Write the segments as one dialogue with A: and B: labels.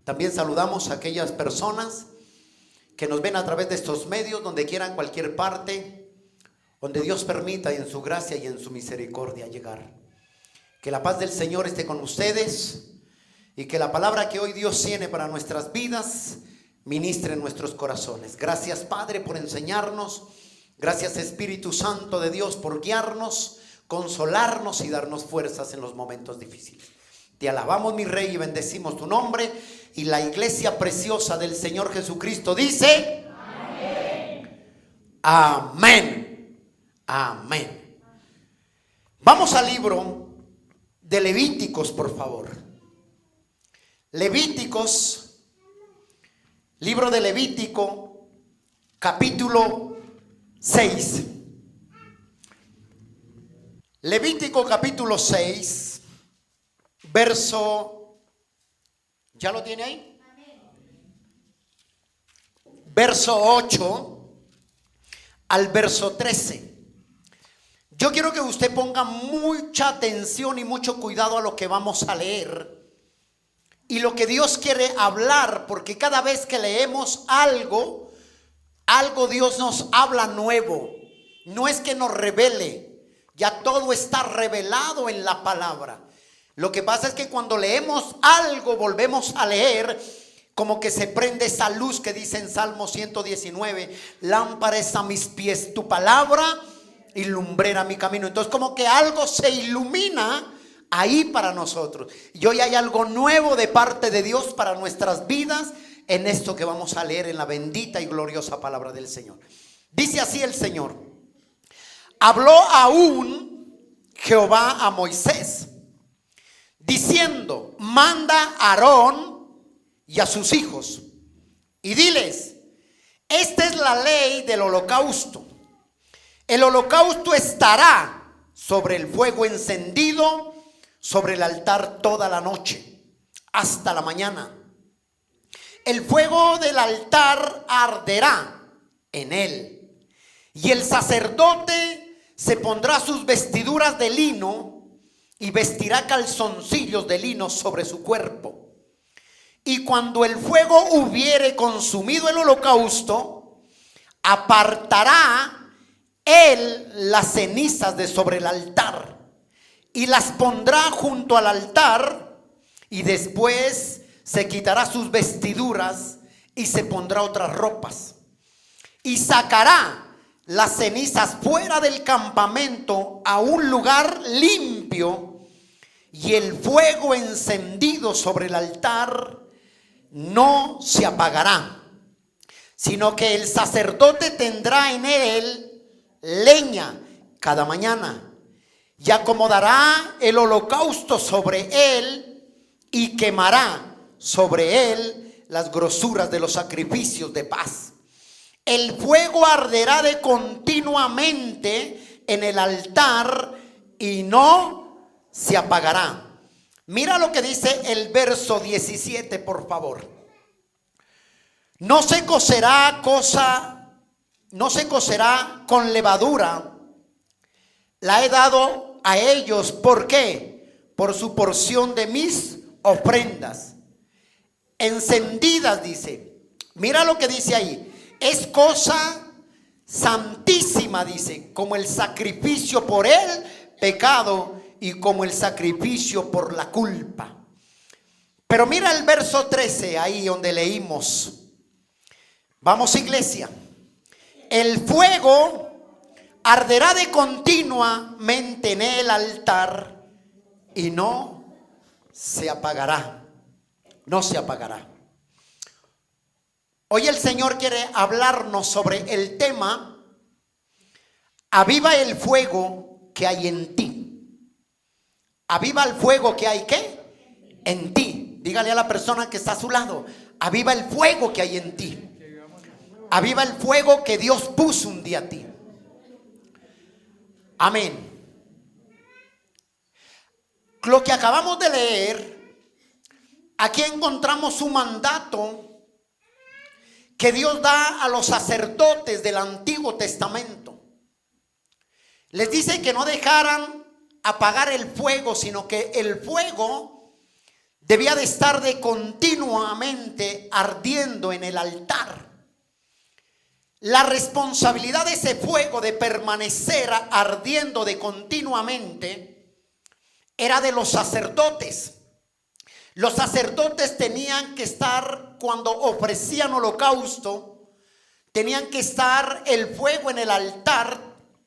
A: También saludamos a aquellas personas que nos ven a través de estos medios, donde quieran, cualquier parte, donde Dios permita en su gracia y en su misericordia llegar. Que la paz del Señor esté con ustedes y que la palabra que hoy Dios tiene para nuestras vidas ministre en nuestros corazones. Gracias, Padre, por enseñarnos. Gracias, Espíritu Santo de Dios, por guiarnos, consolarnos y darnos fuerzas en los momentos difíciles. Te alabamos, mi Rey, y bendecimos tu nombre. Y la iglesia preciosa del Señor Jesucristo dice: amén. Amén. Amén. Vamos al libro de Levíticos, por favor. Levíticos, libro de Levítico, capítulo 6. Levítico capítulo 6, verso, ¿ya lo tiene ahí? Verso 8 al verso 13. Yo quiero que usted ponga mucha atención y mucho cuidado a lo que vamos a leer y lo que Dios quiere hablar, porque cada vez que leemos algo Dios nos habla nuevo. No es que nos revele, ya todo está revelado en la palabra. Lo que pasa es que cuando leemos algo, volvemos a leer, como que se prende esa luz que dice en Salmo 119, lámpara es a mis pies tu palabra y lumbrera mi camino. Entonces como que algo se ilumina ahí para nosotros. Y hoy hay algo nuevo de parte de Dios para nuestras vidas en esto que vamos a leer en la bendita y gloriosa palabra del Señor. Dice así el Señor: habló aún Jehová a Moisés, diciendo: manda a Aarón y a sus hijos y diles: esta es la ley del holocausto. El holocausto estará sobre el fuego encendido sobre el altar toda la noche hasta la mañana. El fuego del altar arderá en él, y el sacerdote se pondrá sus vestiduras de lino y vestirá calzoncillos de lino sobre su cuerpo. Y cuando el fuego hubiere consumido el holocausto, apartará él las cenizas de sobre el altar y las pondrá junto al altar, y después se quitará sus vestiduras y se pondrá otras ropas, y sacará las cenizas fuera del campamento a un lugar limpio, y el fuego encendido sobre el altar no se apagará, sino que el sacerdote tendrá en él leña cada mañana, y acomodará el holocausto sobre él y quemará sobre él las grosuras de los sacrificios de paz. El fuego arderá de continuamente en el altar y no se apagará. Mira lo que dice el verso 17, por favor. No se cocerá con levadura. La he dado a ellos. ¿Por qué? Por su porción de mis ofrendas encendidas, dice. Mira lo que dice ahí: es cosa santísima, dice, como el sacrificio por el pecado y como el sacrificio por la culpa. Pero mira el verso 13, ahí donde leímos. Vamos, iglesia. El fuego arderá de continuamente en el altar y no se apagará. No se apagará. Hoy el Señor quiere hablarnos sobre el tema: aviva el fuego que hay en ti. Aviva el fuego que hay, ¿qué? En ti. Dígale a la persona que está a su lado: aviva el fuego que hay en ti. Aviva el fuego que Dios puso un día a ti. Amén. Lo que acabamos de leer, aquí encontramos un mandato que Dios da a los sacerdotes del Antiguo Testamento. Les dice que no dejaran apagar el fuego, sino que el fuego debía de estar de continuamente ardiendo en el altar. La responsabilidad de ese fuego de permanecer ardiendo de continuamente era de los sacerdotes. Los sacerdotes tenían que estar, cuando ofrecían holocausto, tenían que estar el fuego en el altar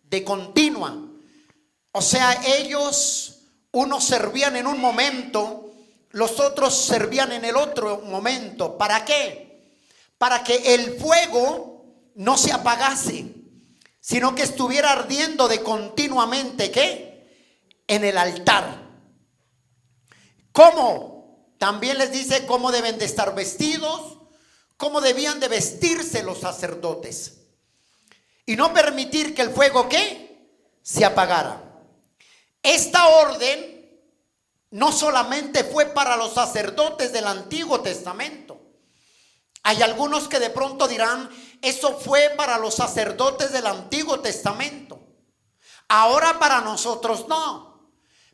A: de continua. O sea, ellos, unos servían en un momento, los otros servían en el otro momento. ¿Para qué? Para que el fuego no se apagase, sino que estuviera ardiendo de continuamente, ¿qué? En el altar. ¿Cómo? También les dice cómo deben de estar vestidos, cómo debían de vestirse los sacerdotes. Y no permitir que el fuego, ¿qué? Se apagara. Esta orden no solamente fue para los sacerdotes del Antiguo Testamento. Hay algunos que de pronto dirán, eso fue para los sacerdotes del Antiguo Testamento. Ahora para nosotros no.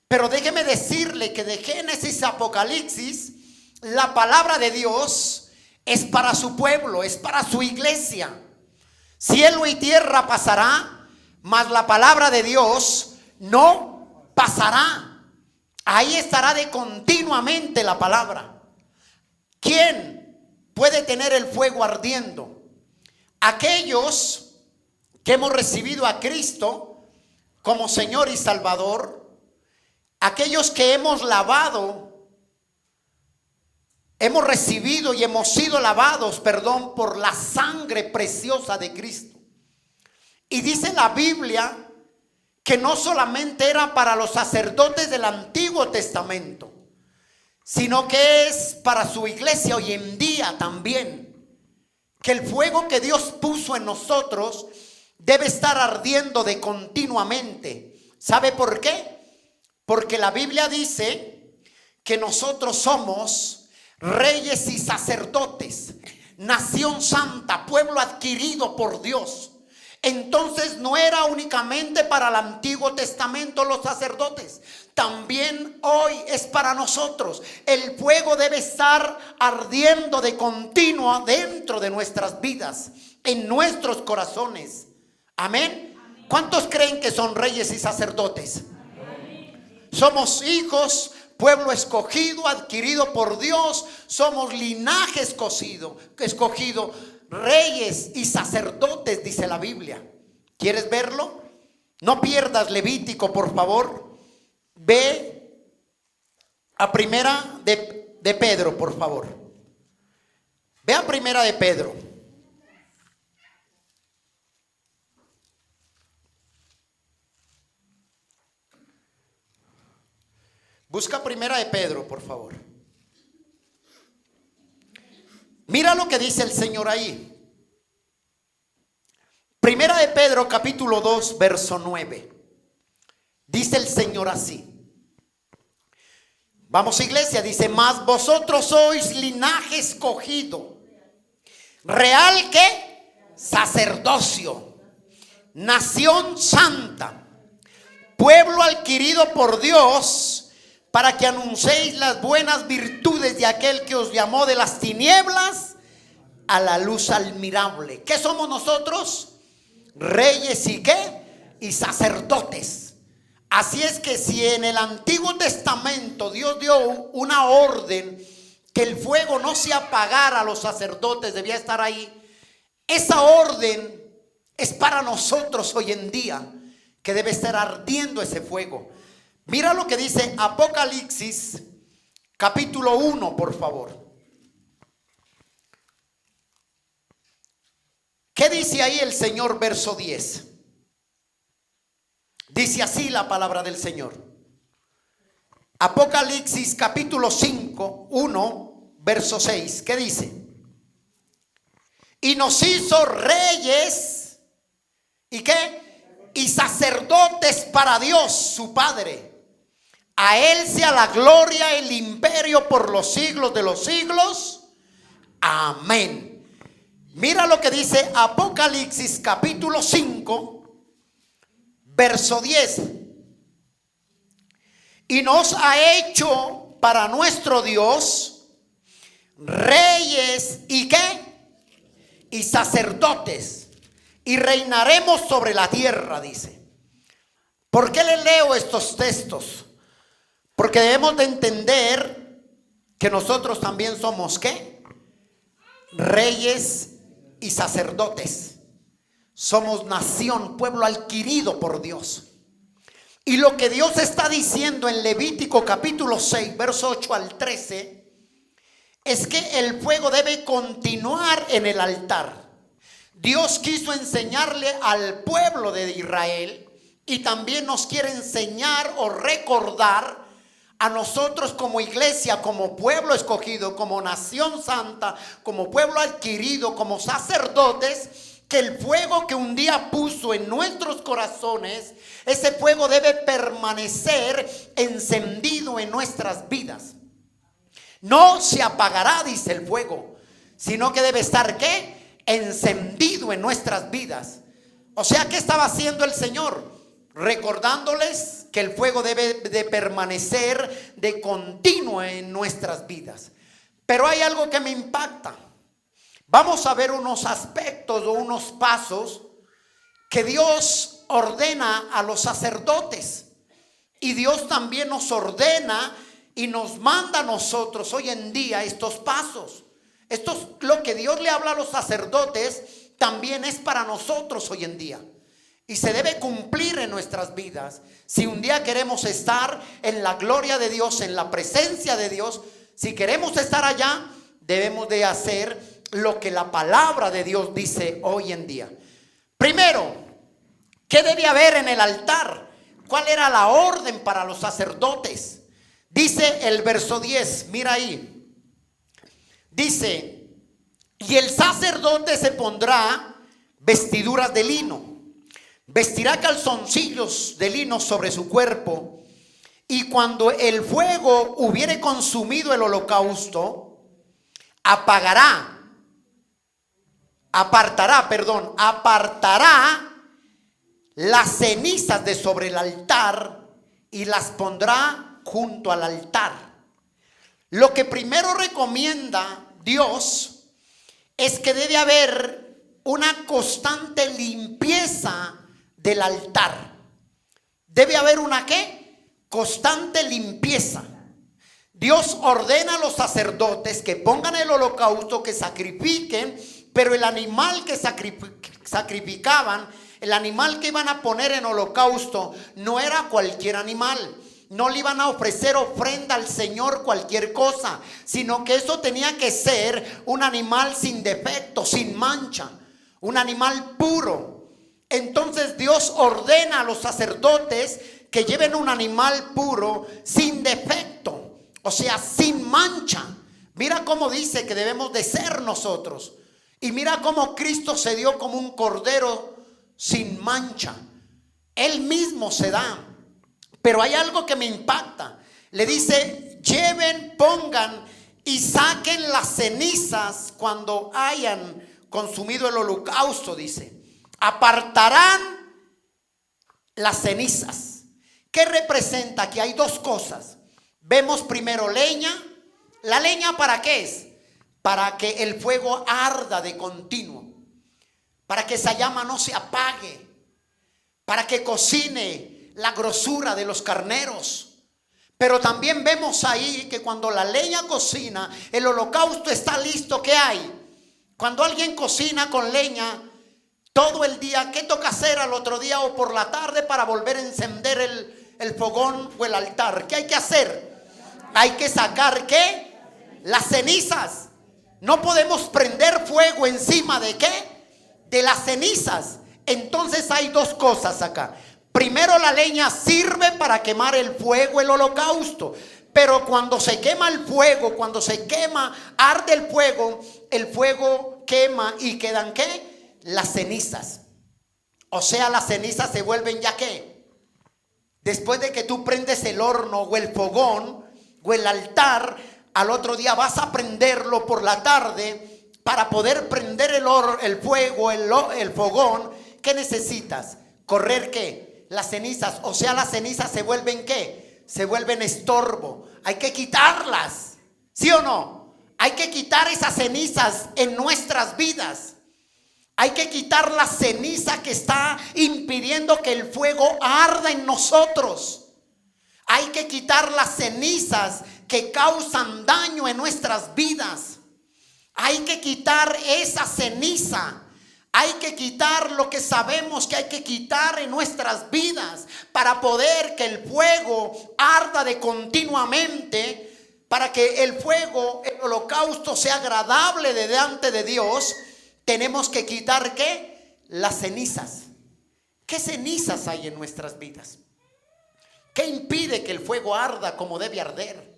A: Pero déjeme decirle que de Génesis a Apocalipsis, la palabra de Dios es para su pueblo, es para su iglesia. Cielo y tierra pasará, mas la palabra de Dios no pasará. Ahí estará de continuamente la palabra. ¿Quién puede tener el fuego ardiendo? Aquellos que hemos recibido a Cristo como Señor y Salvador. Aquellos que hemos lavado, hemos recibido y hemos sido lavados, por la sangre preciosa de Cristo. Y dice la Biblia que no solamente era para los sacerdotes del Antiguo Testamento, sino que es para su iglesia hoy en día también. Que el fuego que Dios puso en nosotros debe estar ardiendo de continuamente. ¿Sabe por qué? Porque la Biblia dice que nosotros somos reyes y sacerdotes, nación santa, pueblo adquirido por Dios. Entonces no era únicamente para el Antiguo Testamento los sacerdotes, también hoy es para nosotros. El fuego debe estar ardiendo de continuo dentro de nuestras vidas, en nuestros corazones. Amén. ¿Cuántos creen que son reyes y sacerdotes? Somos hijos, pueblo escogido, adquirido por Dios. Somos linaje escogido, reyes y sacerdotes, dice la Biblia. ¿Quieres verlo? No pierdas Levítico, por favor. Ve a primera de Pedro, por favor. Ve a primera de Pedro. Busca primera de Pedro, por favor. Mira lo que dice el Señor ahí. Primera de Pedro, capítulo 2, verso 9. Dice el Señor así. Vamos, iglesia, dice: mas vosotros sois linaje escogido, real, ¿qué? Sacerdocio, nación santa, pueblo adquirido por Dios, para que anunciéis las buenas virtudes de aquel que os llamó de las tinieblas a la luz admirable. ¿Qué somos nosotros? Reyes y ¿qué? Y sacerdotes. Así es que si en el Antiguo Testamento Dios dio una orden que el fuego no se apagara a los sacerdotes, debía estar ahí. Esa orden es para nosotros hoy en día, que debe estar ardiendo ese fuego. Mira lo que dice Apocalipsis capítulo 1, por favor. ¿Qué dice ahí el Señor? Verso 10. Dice así la palabra del Señor. Apocalipsis capítulo 5, 1, verso 6. ¿Qué dice? Y nos hizo reyes, ¿y qué? Y sacerdotes para Dios su Padre. A Él sea la gloria, el imperio por los siglos de los siglos. Amén. Mira lo que dice Apocalipsis capítulo 5, verso 10. Y nos ha hecho para nuestro Dios reyes y ¿qué? Y sacerdotes, y reinaremos sobre la tierra, dice. ¿Por qué le leo estos textos? Porque debemos de entender que nosotros también somos ¿qué? Reyes y sacerdotes. Somos nación, pueblo adquirido por Dios. Y lo que Dios está diciendo en Levítico capítulo 6, verso 8 al 13, es que el fuego debe continuar en el altar. Dios quiso enseñarle al pueblo de Israel y también nos quiere enseñar o recordar a nosotros como iglesia, como pueblo escogido, como nación santa, como pueblo adquirido, como sacerdotes, que el fuego que un día puso en nuestros corazones, ese fuego debe permanecer encendido en nuestras vidas. No se apagará, dice el fuego, sino que debe estar ¿qué? Encendido en nuestras vidas. O sea, ¿qué estaba haciendo el Señor? Recordándoles que el fuego debe de permanecer de continuo en nuestras vidas. Pero hay algo que me impacta. Vamos a ver unos aspectos o unos pasos que Dios ordena a los sacerdotes. Y Dios también nos ordena y nos manda a nosotros hoy en día estos pasos. Esto es lo que Dios le habla a los sacerdotes, también es para nosotros hoy en día. Y se debe cumplir en nuestras vidas. Si un día queremos estar en la gloria de Dios, en la presencia de Dios, si queremos estar allá, debemos de hacer lo que la palabra de Dios dice hoy en día. Primero, ¿qué debe haber en el altar? ¿Cuál era la orden para los sacerdotes? Dice el verso 10, mira ahí. Dice, y el sacerdote se pondrá vestiduras de lino, vestirá calzoncillos de lino sobre su cuerpo, y cuando el fuego hubiere consumido el holocausto, apartará las cenizas de sobre el altar y las pondrá junto al altar. Lo que primero recomienda Dios es que debe haber una constante limpieza del altar. Debe haber una ¿qué? Constante limpieza. Dios ordena a los sacerdotes que pongan el holocausto, que sacrifiquen, pero el animal que sacrificaban, el animal que iban a poner en holocausto, no era cualquier animal. No le iban a ofrecer ofrenda al Señor cualquier cosa, sino que eso tenía que ser un animal sin defecto, sin mancha, un animal puro. Entonces Dios ordena a los sacerdotes que lleven un animal puro, sin defecto, o sea, sin mancha. Mira cómo dice que debemos de ser nosotros. Y mira cómo Cristo se dio como un cordero sin mancha. Él mismo se da. Pero hay algo que me impacta. Le dice, lleven, pongan y saquen las cenizas cuando hayan consumido el holocausto, dice. Apartarán las cenizas. ¿Qué representa? Que hay dos cosas. Vemos primero leña. ¿La leña para qué es? Para que el fuego arda de continuo. Para que esa llama no se apague. Para que cocine la grosura de los carneros. Pero también vemos ahí que cuando la leña cocina, el holocausto está listo. ¿Qué hay? Cuando alguien cocina con leña todo el día, ¿qué toca hacer al otro día o por la tarde para volver a encender el fogón o el altar? ¿Qué hay que hacer? Hay que sacar ¿qué? Las cenizas. No podemos prender fuego encima de ¿qué? De las cenizas. Entonces hay dos cosas acá. Primero, la leña sirve para quemar el fuego, el holocausto. Pero cuando se quema el fuego, cuando se quema, arde el fuego quema y quedan ¿qué? Las cenizas. O sea, las cenizas se vuelven ya ¿qué? Después de que tú prendes el horno o el fogón o el altar, al otro día vas a prenderlo por la tarde. Para poder prender el fuego, el fogón, ¿qué necesitas? Correr ¿qué? Las cenizas. O sea, las cenizas se vuelven ¿qué? Se vuelven estorbo. hay que quitarlas. ¿Sí o no? Hay que quitar esas cenizas en nuestras vidas. Hay que quitar la ceniza que está impidiendo que el fuego arda en nosotros. Hay que quitar las cenizas que causan daño en nuestras vidas. Hay que quitar esa ceniza. Hay que quitar lo que sabemos que hay que quitar en nuestras vidas para poder que el fuego arda de continuamente, para que el fuego, el holocausto sea agradable delante de Dios. Tenemos que quitar ¿qué? Las cenizas. ¿Qué cenizas hay en nuestras vidas? ¿Qué impide que el fuego arda como debe arder?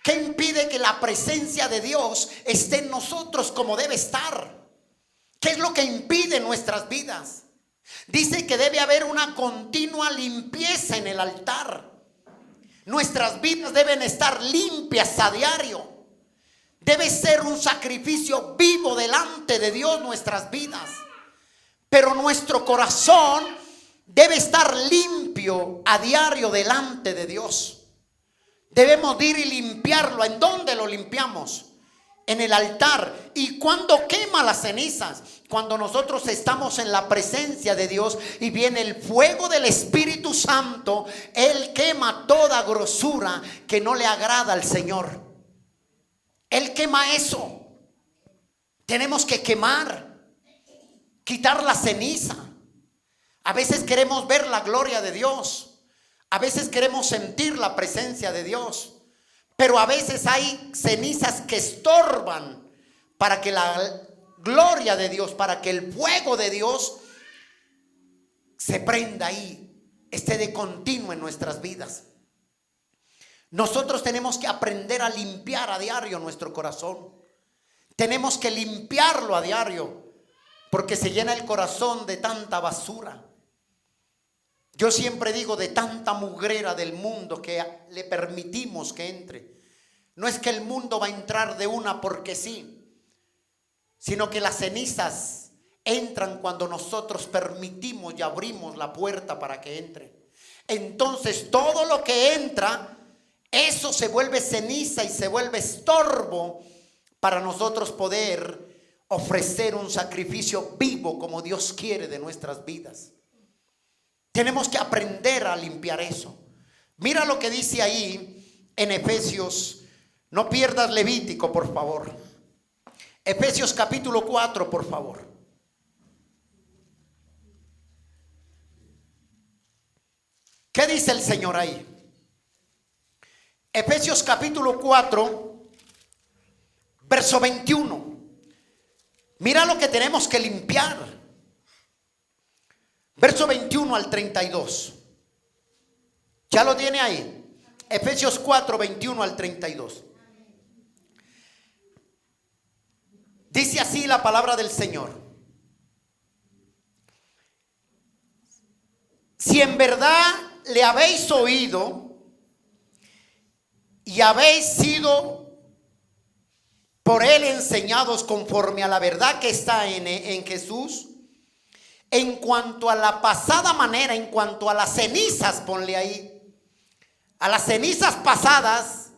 A: ¿Qué impide que la presencia de Dios esté en nosotros como debe estar? ¿Qué es lo que impide nuestras vidas? Dice que debe haber una continua limpieza en el altar. Nuestras vidas deben estar limpias a diario. Debe ser un sacrificio vivo delante de Dios nuestras vidas. Pero nuestro corazón debe estar limpio a diario delante de Dios. Debemos ir y limpiarlo. ¿En dónde lo limpiamos? En el altar. ¿Y cuando quema las cenizas? Cuando nosotros estamos en la presencia de Dios y viene el fuego del Espíritu Santo, Él quema toda grosura que no le agrada al Señor. Él quema eso. Tenemos que quemar, quitar la ceniza. A veces queremos ver la gloria de Dios. A veces queremos sentir la presencia de Dios. Pero a veces hay cenizas que estorban para que la gloria de Dios, para que el fuego de Dios se prenda ahí, esté de continuo en nuestras vidas. Nosotros tenemos que aprender a limpiar a diario nuestro corazón. Tenemos que limpiarlo a diario, porque se llena el corazón de tanta basura. Yo siempre digo, de tanta mugrera del mundo que le permitimos que entre. No es que el mundo va a entrar de una porque sí, sino que las cenizas entran cuando nosotros permitimos y abrimos la puerta para que entre. Entonces todo lo que entra, eso se vuelve ceniza y se vuelve estorbo para nosotros poder ofrecer un sacrificio vivo como Dios quiere de nuestras vidas. Tenemos que aprender a limpiar eso. Mira lo que dice ahí en Efesios. No pierdas Levítico, por favor. Efesios capítulo 4, por favor. ¿Qué dice el Señor ahí? Efesios capítulo 4, verso 21. Mira lo que tenemos que limpiar. Verso 21 al 32. ¿Ya lo tiene ahí? Efesios 4, 21 al 32. Dice así la palabra del Señor. Si en verdad le habéis oído y habéis sido por él enseñados conforme a la verdad que está en Jesús, en cuanto a la pasada manera, en cuanto a las cenizas, ponle ahí, a las cenizas pasadas,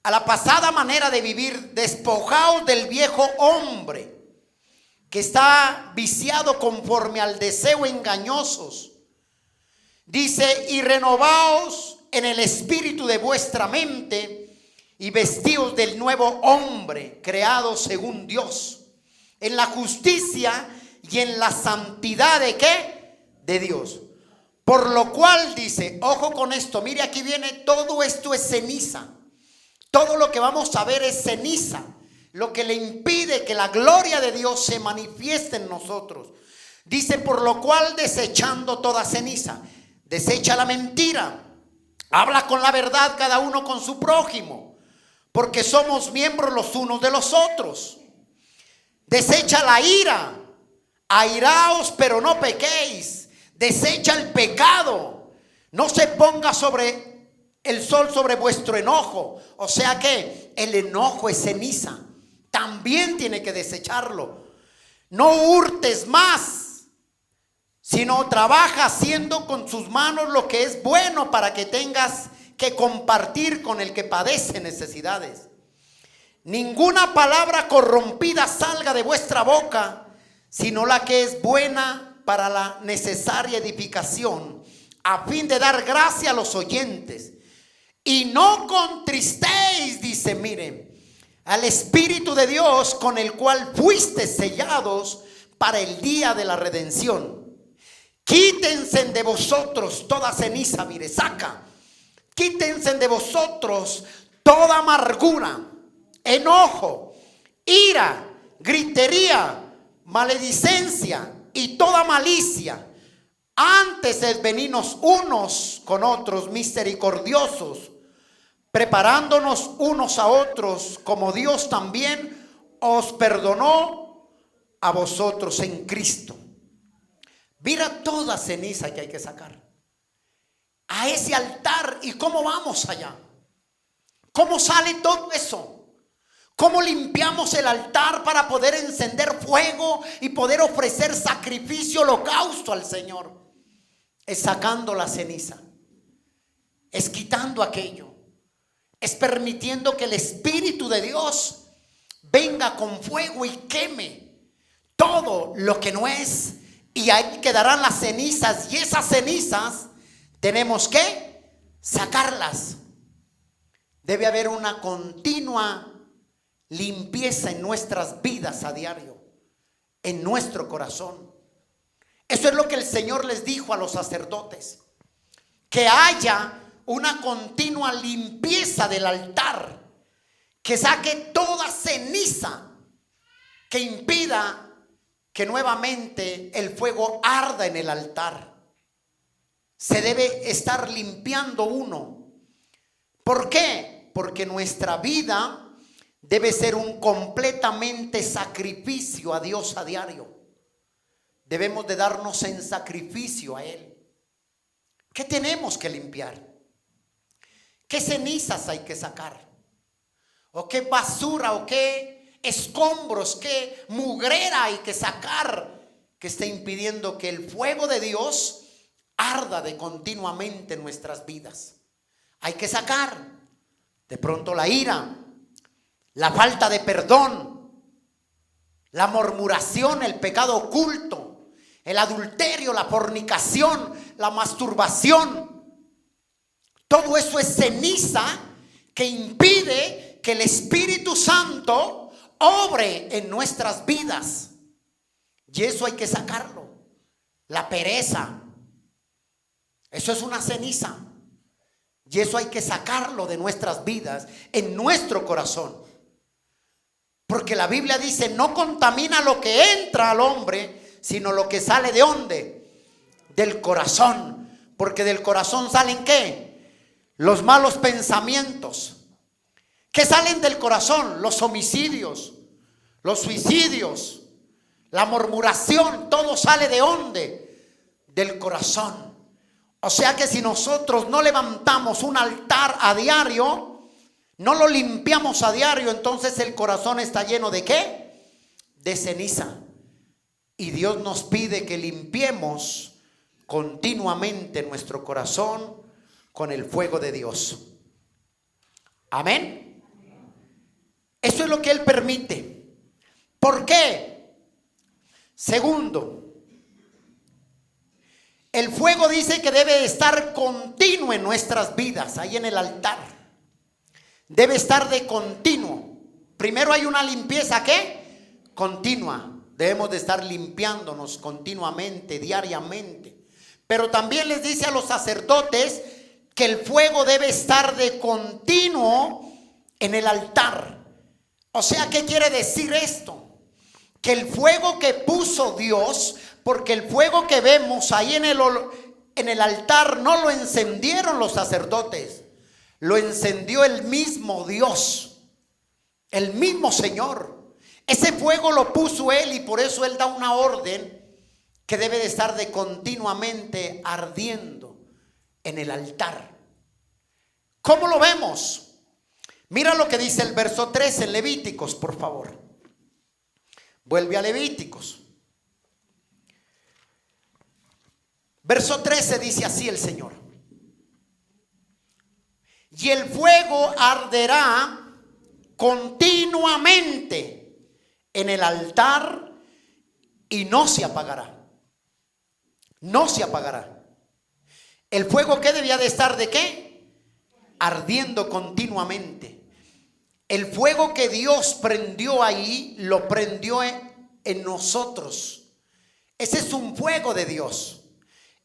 A: a la pasada manera de vivir, despojaos del viejo hombre que está viciado conforme al deseo engañosos. Dice, y renovaos en el espíritu de vuestra mente y vestíos del nuevo hombre creado según Dios, en la justicia y en la santidad de ¿qué? De Dios. Por lo cual dice, ojo con esto, mire aquí viene, todo esto es ceniza. Todo lo que vamos a ver es ceniza. Lo que le impide que la gloria de Dios se manifieste en nosotros. Dice, por lo cual desechando toda ceniza, desecha la mentira. Habla con la verdad cada uno con su prójimo, porque somos miembros los unos de los otros. Desecha la ira. Airaos, pero no pequéis. Desecha el pecado. No se ponga sobre el sol sobre vuestro enojo. O sea que el enojo es ceniza. También tiene que desecharlo. No hurtes más, sino trabaja haciendo con sus manos lo que es bueno para que tengas que compartir con el que padece necesidades. Ninguna palabra corrompida salga de vuestra boca, sino la que es buena para la necesaria edificación, a fin de dar gracia a los oyentes. Y no contristéis, dice, miren, al Espíritu de Dios, con el cual fuiste sellados para el día de la redención. Quítense de vosotros toda ceniza, mire, saca. Quítense de vosotros toda amargura, enojo, ira, gritería, maledicencia y toda malicia. Antes es venirnos unos con otros misericordiosos, preparándonos unos a otros, como Dios también os perdonó a vosotros en Cristo. Mira toda ceniza que hay que sacar a ese altar. ¿Y cómo vamos allá? ¿Cómo sale todo eso? ¿Cómo limpiamos el altar para poder encender fuego y poder ofrecer sacrificio, holocausto al Señor? Es sacando la ceniza, es quitando aquello, es permitiendo que el Espíritu de Dios venga con fuego y queme todo lo que no es. Y ahí quedarán las cenizas, y esas cenizas tenemos que sacarlas. Debe haber una continua limpieza en nuestras vidas a diario, en nuestro corazón. Eso es lo que el Señor les dijo a los sacerdotes, que haya una continua limpieza del altar, que saque toda ceniza que impida que nuevamente el fuego arda en el altar. Se debe estar limpiando uno. ¿Por qué? Porque nuestra vida debe ser un completamente sacrificio a Dios a diario. Debemos de darnos en sacrificio a Él. ¿Qué tenemos que limpiar? ¿Qué cenizas hay que sacar? ¿O qué basura o qué escombros, qué mugrera hay que sacar que esté impidiendo que el fuego de Dios arda de continuamente en nuestras vidas? Hay que sacar de pronto la ira, la falta de perdón, la murmuración, el pecado oculto, el adulterio, la fornicación, la masturbación. Todo eso es ceniza que impide que el Espíritu Santo obre en nuestras vidas. Y eso hay que sacarlo. La pereza, eso es una ceniza, y eso hay que sacarlo de nuestras vidas, en nuestro corazón. Porque la Biblia dice: no contamina lo que entra al hombre, sino lo que sale ¿de dónde? Del corazón. Porque del corazón salen ¿qué? Los malos pensamientos. ¿Qué salen del corazón? Los homicidios, los suicidios, la murmuración. Todo sale ¿de dónde? Del corazón. O sea que si nosotros no levantamos un altar a diario, no lo limpiamos a diario, entonces el corazón está lleno ¿de qué? De ceniza. Y Dios nos pide que limpiemos continuamente nuestro corazón con el fuego de Dios. Amén. Eso es lo que Él permite. ¿Por qué? Segundo, el fuego dice que debe estar continuo en nuestras vidas, ahí en el altar. Debe estar de continuo. Primero hay una limpieza ¿qué? Continua. Debemos de estar limpiándonos continuamente, diariamente. Pero también les dice a los sacerdotes que el fuego debe estar de continuo en el altar. O sea, ¿qué quiere decir esto? Que el fuego que puso Dios, porque el fuego que vemos ahí en el altar no lo encendieron los sacerdotes, lo encendió el mismo Dios, el mismo Señor. Ese fuego lo puso Él, y por eso Él da una orden que debe de estar de continuamente ardiendo en el altar. ¿Cómo lo vemos? Mira lo que dice el verso 3 en Levíticos, por favor. Vuelve a Levíticos. Verso 13 dice así el Señor: y el fuego arderá continuamente en el altar y no se apagará. No se apagará. El fuego, ¿qué debía de estar? ¿De qué? Ardiendo continuamente. El fuego que Dios prendió ahí, lo prendió en nosotros. Ese es un fuego de Dios.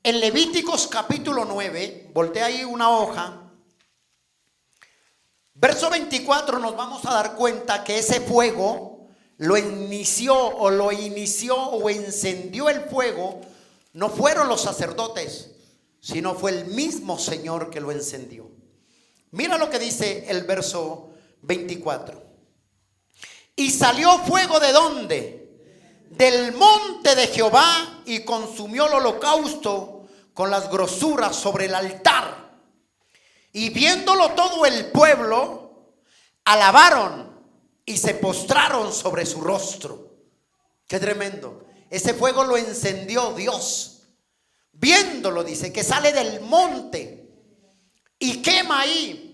A: En Levíticos capítulo 9, voltea ahí una hoja, verso 24, nos vamos a dar cuenta que ese fuego lo inició o encendió el fuego. No fueron los sacerdotes, sino fue el mismo Señor que lo encendió. Mira lo que dice el verso 24. Y salió fuego ¿de dónde? Del monte de Jehová, y consumió el holocausto con las grosuras sobre el altar. Y viéndolo todo el pueblo, alabaron y se postraron sobre su rostro. Qué tremendo. Ese fuego lo encendió Dios. Viéndolo, dice, que sale del monte y quema ahí.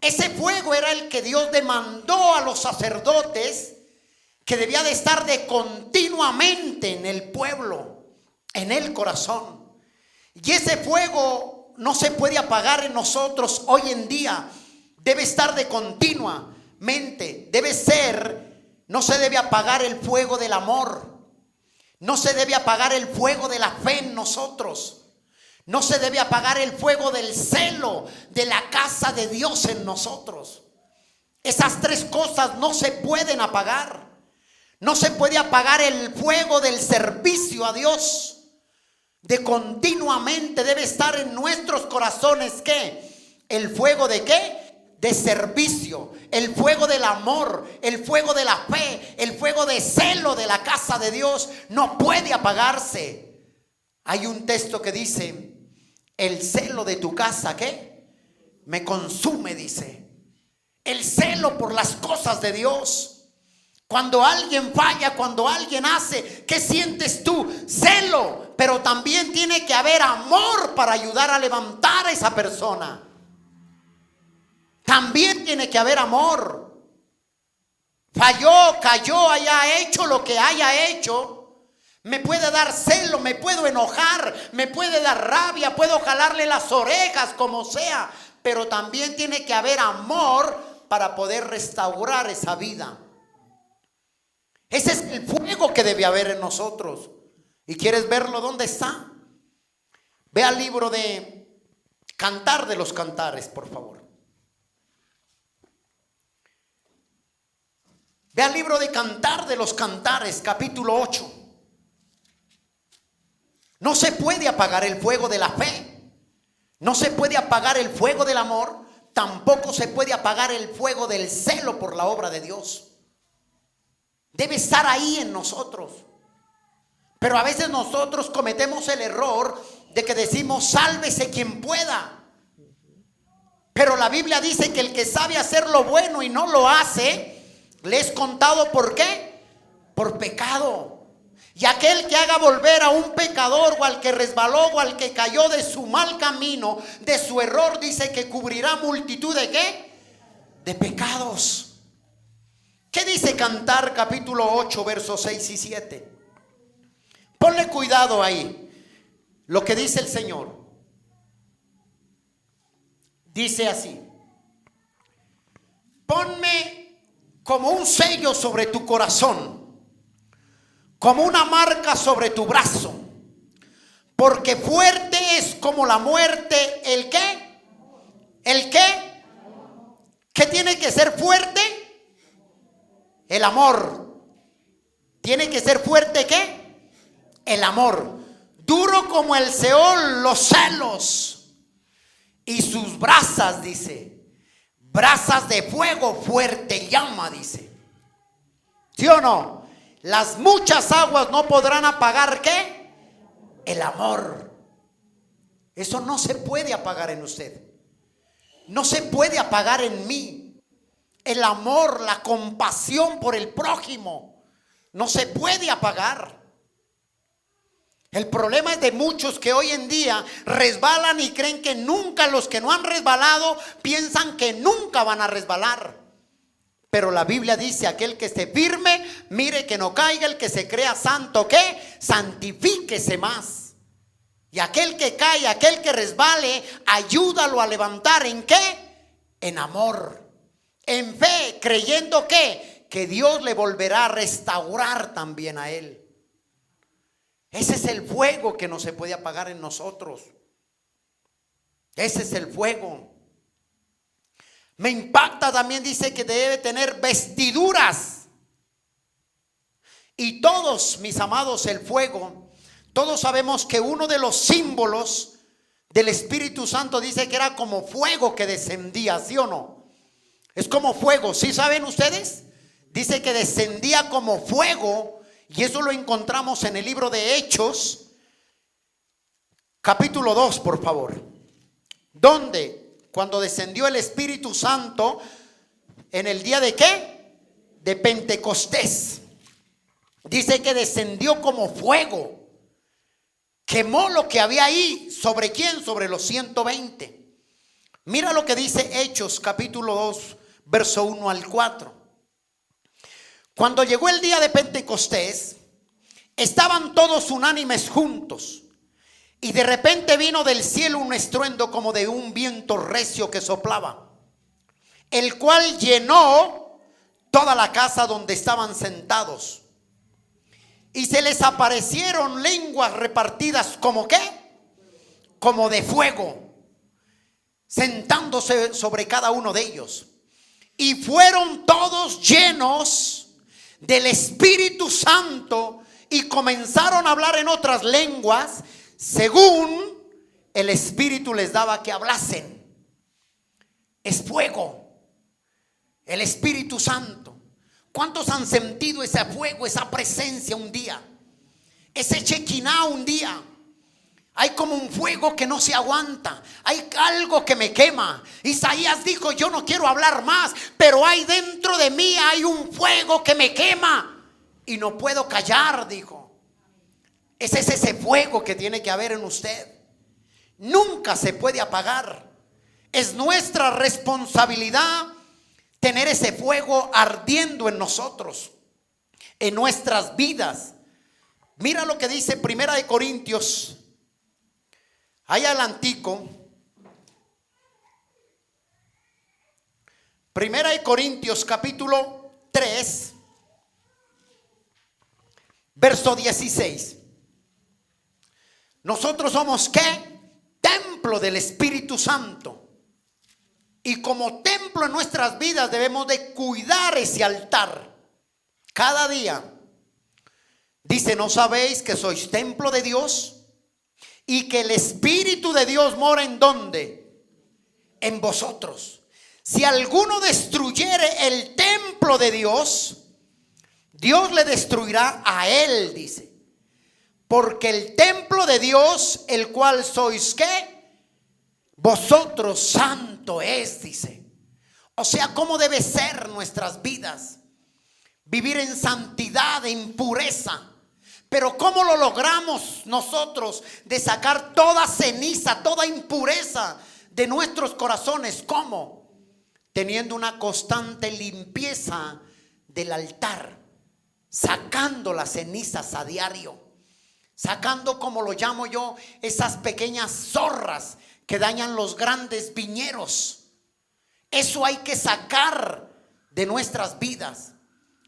A: Ese fuego era el que Dios demandó a los sacerdotes, que debía de estar de continuamente en el pueblo, en el corazón. Y ese fuego no se puede apagar en nosotros hoy en día. Debe estar de continuamente. Debe ser, no se debe apagar el fuego del amor. No se debe apagar el fuego de la fe en nosotros. No se debe apagar el fuego del celo de la casa de Dios en nosotros. Esas tres cosas no se pueden apagar. No se puede apagar el fuego del servicio a Dios. De continuamente debe estar en nuestros corazones, ¿qué? ¿El fuego de qué? De servicio. El fuego del amor, el fuego de la fe, el fuego de celo de la casa de Dios no puede apagarse. Hay un texto que dice: el celo de tu casa, ¿qué? Me consume, dice. El celo por las cosas de Dios. Cuando alguien falla, cuando alguien hace, ¿qué sientes tú? Celo. Pero también tiene que haber amor para ayudar a levantar a esa persona. También tiene que haber amor. Falló, cayó, haya hecho lo que haya hecho. Me puede dar celo, me puedo enojar, me puede dar rabia, puedo jalarle las orejas, como sea. Pero también tiene que haber amor para poder restaurar esa vida. Ese es el fuego que debe haber en nosotros. ¿Y quieres verlo? ¿Dónde está? Ve al libro de Cantar de los Cantares, por favor. Ve al libro de Cantar de los Cantares, capítulo 8. No se puede apagar el fuego de la fe. No se puede apagar el fuego del amor. Tampoco se puede apagar el fuego del celo por la obra de Dios. Debe estar ahí en nosotros. Pero a veces nosotros cometemos el error de que decimos: sálvese quien pueda. Pero la Biblia dice que el que sabe hacer lo bueno y no lo hace, le es contado ¿por qué? Por pecado. Y aquel que haga volver a un pecador, o al que resbaló, o al que cayó de su mal camino, de su error, dice que cubrirá multitud de ¿qué? De pecados. ¿Qué dice Cantar capítulo 8 versos 6 y 7? Ponle cuidado ahí. Lo que dice el Señor. Dice así: ponme como un sello sobre tu corazón, como una marca sobre tu brazo, porque fuerte es como la muerte. ¿El qué? ¿El qué? ¿Qué tiene que ser fuerte? El amor. Tiene que ser fuerte ¿qué? El amor. Duro como el Seol los celos, y sus brasas, dice, brasas de fuego, fuerte llama, dice. ¿Sí o no? Las muchas aguas no podrán apagar ¿qué? El amor. Eso no se puede apagar en usted. No se puede apagar en mí. El amor, la compasión por el prójimo, no se puede apagar. El problema es de muchos que hoy en día resbalan y creen que nunca, los que no han resbalado piensan que nunca van a resbalar. Pero la Biblia dice: aquel que esté firme, mire que no caiga. El que se crea santo, ¿qué? Santifíquese más. Y aquel que cae, aquel que resbale, ayúdalo a levantar. ¿En qué? En amor, en fe, creyendo que Dios le volverá a restaurar también a él. Ese es el fuego que no se puede apagar en nosotros. Ese es el fuego. Me impacta también, dice que debe tener vestiduras. Y todos, mis amados, el fuego, todos sabemos que uno de los símbolos del Espíritu Santo dice que era como fuego que descendía, ¿sí o no? Es como fuego, ¿sí saben ustedes? Dice que descendía como fuego. Y eso lo encontramos en el libro de Hechos, capítulo 2, por favor. Donde cuando descendió el Espíritu Santo en el día de ¿qué? De Pentecostés. Dice que descendió como fuego. Quemó lo que había ahí. ¿Sobre quién? Sobre los 120. Mira lo que dice Hechos, capítulo 2, verso 1 al 4. Cuando llegó el día de Pentecostés, estaban todos unánimes juntos, y de repente vino del cielo un estruendo como de un viento recio que soplaba, el cual llenó toda la casa donde estaban sentados. Y se les aparecieron lenguas repartidas como ¿qué? Como de fuego, sentándose sobre cada uno de ellos. Y fueron todos llenos del Espíritu Santo y comenzaron a hablar en otras lenguas según el Espíritu les daba que hablasen. Es fuego, el Espíritu Santo. ¿Cuántos han sentido ese fuego, esa presencia un día? Ese Shekinah un día. Hay como un fuego que no se aguanta. Hay algo que me quema. Isaías dijo: yo no quiero hablar más, pero hay dentro de mí, hay un fuego que me quema y no puedo callar, dijo. Ese es ese fuego que tiene que haber en usted. Nunca se puede apagar. Es nuestra responsabilidad tener ese fuego ardiendo en nosotros, en nuestras vidas. Mira lo que dice Primera de Corintios, allá adelantico. Primera de Corintios capítulo 3, verso 16. Nosotros somos ¿qué? Templo del Espíritu Santo. Y como templo en nuestras vidas debemos de cuidar ese altar cada día. Dice: ¿no sabéis que sois templo de Dios y que el Espíritu de Dios mora en dónde? En vosotros. Si alguno destruyere el templo de Dios, Dios le destruirá a él, dice. Porque el templo de Dios, el cual sois ¿qué? Vosotros, santo es, dice. O sea, ¿cómo debe ser nuestras vidas? Vivir en santidad, en pureza. Pero ¿cómo lo logramos nosotros de sacar toda ceniza, toda impureza de nuestros corazones? ¿Cómo? Teniendo una constante limpieza del altar, sacando las cenizas a diario, sacando, como lo llamo yo, esas pequeñas zorras que dañan los grandes viñeros. Eso hay que sacar de nuestras vidas.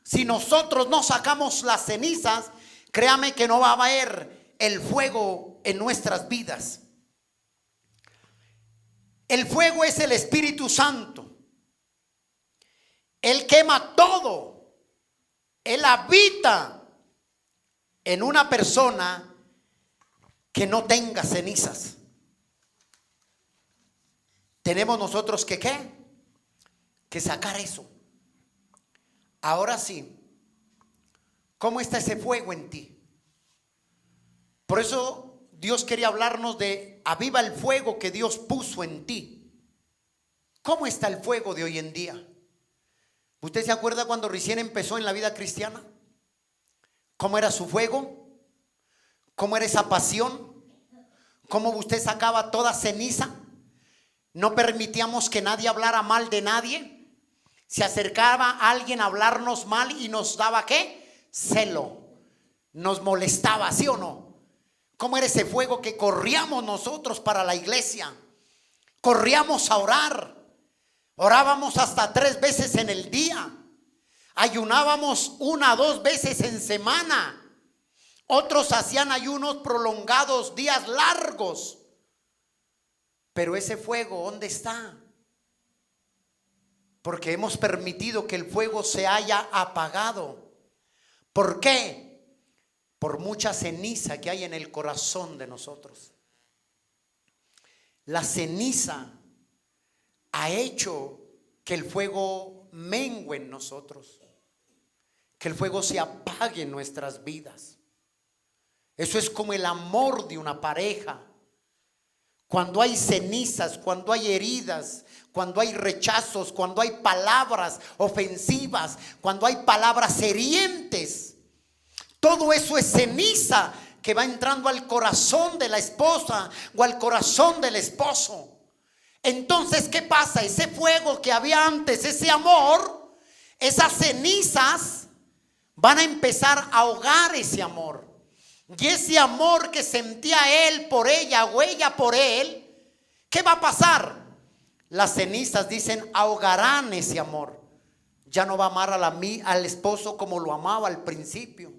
A: Si nosotros no sacamos las cenizas, créame que no va a haber el fuego en nuestras vidas. El fuego es el Espíritu Santo. Él quema todo. Él habita en una persona que no tenga cenizas. Tenemos nosotros que ¿qué? Que sacar eso. Ahora sí, ¿cómo está ese fuego en ti? Por eso Dios quería hablarnos de aviva el fuego que Dios puso en ti. ¿Cómo está el fuego de hoy en día? ¿Usted se acuerda cuando recién empezó en la vida cristiana? ¿Cómo era su fuego? ¿Cómo era esa pasión? ¿Cómo usted sacaba toda ceniza? No permitíamos que nadie hablara mal de nadie. Se acercaba alguien a hablarnos mal y nos daba ¿qué? Celo. Nos molestaba, ¿sí o no? ¿Cómo era ese fuego que corríamos nosotros para la iglesia? Corríamos a orar. Orábamos hasta 3 veces en el día. Ayunábamos 1 o 2 veces en semana. Otros hacían ayunos prolongados, días largos. Pero ese fuego, ¿dónde está? Porque hemos permitido que el fuego se haya apagado. ¿Por qué? Por mucha ceniza que hay en el corazón de nosotros. La ceniza ha hecho que el fuego mengue en nosotros, que el fuego se apague en nuestras vidas. Eso es como el amor de una pareja. Cuando hay cenizas, cuando hay heridas, cuando hay rechazos, cuando hay palabras ofensivas, cuando hay palabras hirientes, todo eso es ceniza que va entrando al corazón de la esposa o al corazón del esposo. Entonces, ¿qué pasa? Ese fuego que había antes, ese amor, esas cenizas van a empezar a ahogar ese amor. Y ese amor que sentía él por ella o ella por él, ¿qué va a pasar? Las cenizas, dicen, ahogarán ese amor. Ya no va a amar al esposo como lo amaba al principio.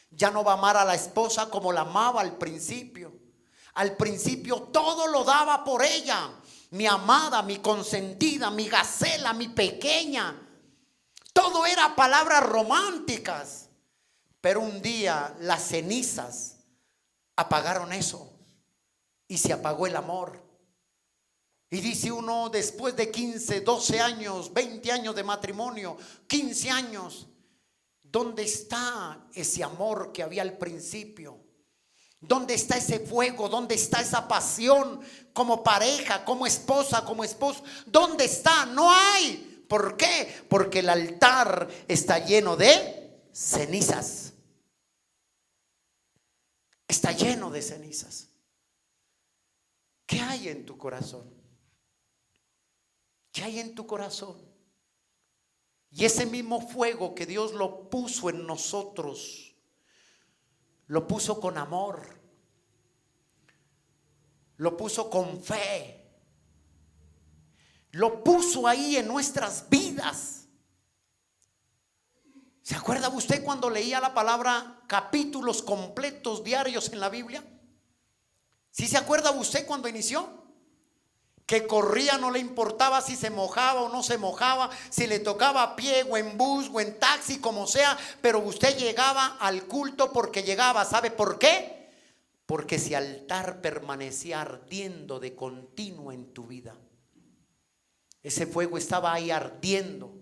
A: Ya no va a amar a la esposa como la amaba al principio. Al principio todo lo daba por ella. Mi amada, mi consentida, mi gacela, mi pequeña. Todo era palabras románticas. Pero un día las cenizas apagaron eso y se apagó el amor. Y dice uno, después de 15, 12 años, 20 años de matrimonio, 15 años, ¿dónde está ese amor que había al principio? ¿Dónde está ese fuego? ¿Dónde está esa pasión como pareja, como esposa, como esposo? ¿Dónde está? No hay. ¿Por qué? Porque el altar está lleno de cenizas. Está lleno de cenizas. ¿Qué hay en tu corazón? ¿Qué hay en tu corazón? Y ese mismo fuego que Dios lo puso en nosotros, lo puso con amor, lo puso con fe, lo puso ahí en nuestras vidas. ¿Se acuerda usted cuando leía la palabra capítulos completos diarios en la Biblia? ¿Sí se acuerda usted cuando inició? Que corría, no le importaba si se mojaba o no se mojaba, si le tocaba a pie o en bus o en taxi, como sea, pero usted llegaba al culto porque llegaba. ¿Sabe por qué? Porque ese altar permanecía ardiendo de continuo en tu vida. Ese fuego estaba ahí ardiendo.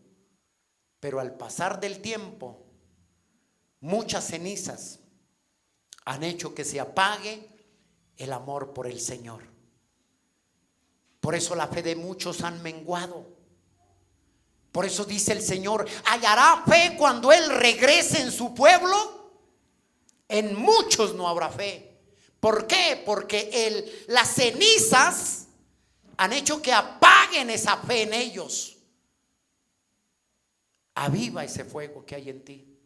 A: Pero al pasar del tiempo, muchas cenizas han hecho que se apague el amor por el Señor. Por eso la fe de muchos han menguado. Por eso dice el Señor, ¿hallará fe cuando Él regrese en su pueblo? En muchos no habrá fe. ¿Por qué? Porque las cenizas han hecho que apaguen esa fe en ellos. Aviva ese fuego que hay en ti.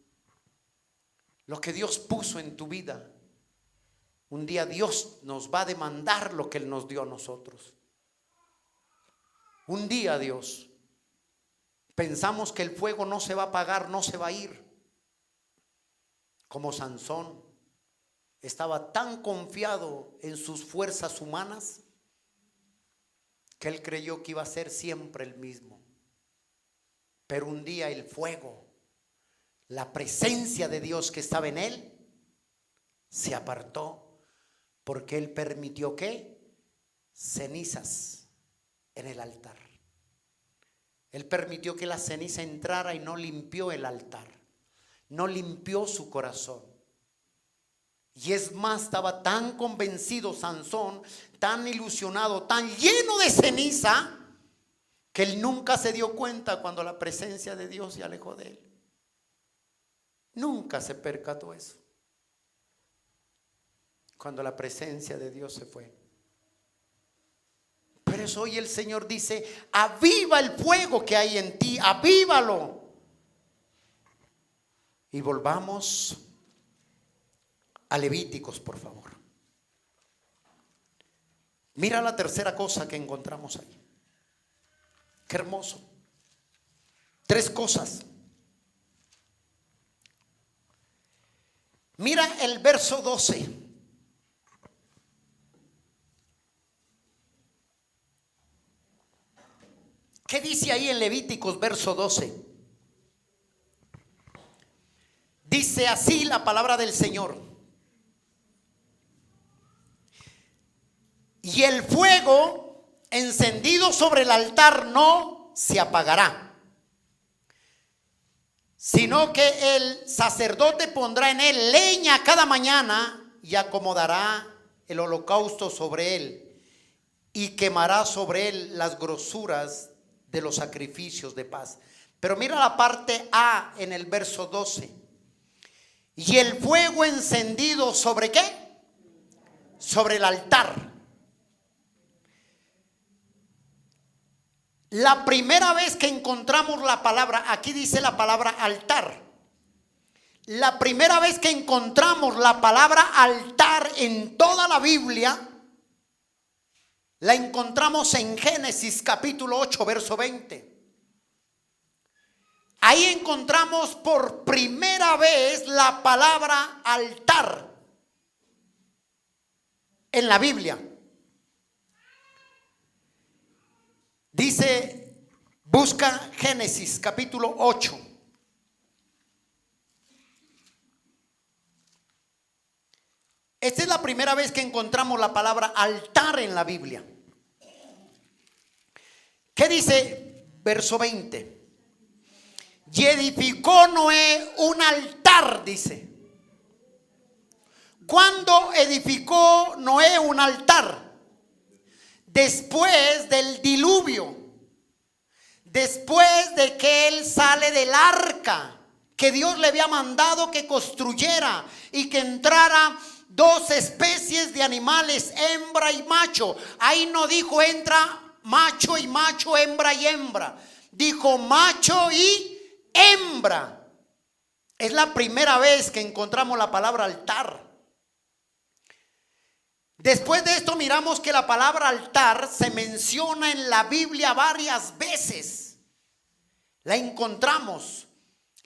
A: Lo que Dios puso en tu vida. Un día Dios nos va a demandar lo que Él nos dio a nosotros. Un día Dios. Pensamos que el fuego no se va a apagar, no se va a ir. Como Sansón. Estaba tan confiado en sus fuerzas humanas que él creyó que iba a ser siempre el mismo. Pero un día el fuego, la presencia de Dios que estaba en él, se apartó porque él permitió que cenizas en el altar. Él permitió que la ceniza entrara y no limpió el altar, no limpió su corazón. Y es más, estaba tan convencido Sansón, tan ilusionado, tan lleno de ceniza, que él nunca se dio cuenta cuando la presencia de Dios se alejó de él. Nunca se percató eso. cuando la presencia de Dios se fue. Pero eso hoy el Señor dice: aviva el fuego que hay en ti, avívalo. Y volvamos a Levíticos, por favor. Mira la tercera cosa que encontramos ahí. Qué hermoso. 3 cosas. Mira el verso 12. ¿Qué dice ahí en Levíticos verso 12? Dice así la palabra del Señor: y el fuego encendido sobre el altar no se apagará, sino que el sacerdote pondrá en él leña cada mañana y acomodará el holocausto sobre él y quemará sobre él las grosuras de los sacrificios de paz. Pero mira la parte A en el verso 12. Y el fuego encendido ¿sobre qué? Sobre el altar. La primera vez que encontramos la palabra, aquí dice la palabra altar. La primera vez que encontramos la palabra altar en toda la Biblia, la encontramos en Génesis capítulo 8, verso 20. Ahí encontramos por primera vez la palabra altar en la Biblia. Dice, busca Génesis capítulo 8. Esta es la primera vez que encontramos la palabra altar en la Biblia. ¿Qué dice verso 20? Y edificó Noé un altar, dice. ¿Cuándo edificó Noé un altar? Después del diluvio, después de que él sale del arca, que Dios le había mandado que construyera y que entrara 2 especies de animales, hembra y macho. Ahí no dijo entra macho y macho, hembra y hembra. Dijo macho y hembra. Es la primera vez que encontramos la palabra altar. Después de esto miramos que la palabra altar se menciona en la Biblia varias veces. La encontramos.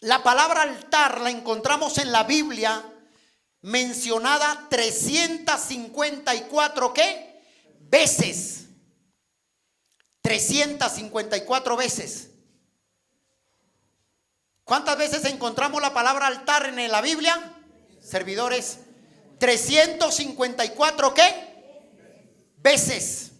A: La palabra altar la encontramos en la Biblia mencionada 354 ¿qué? Veces. 354 veces. ¿Cuántas veces encontramos la palabra altar en la Biblia? Servidores, 354 ¿qué? Veces.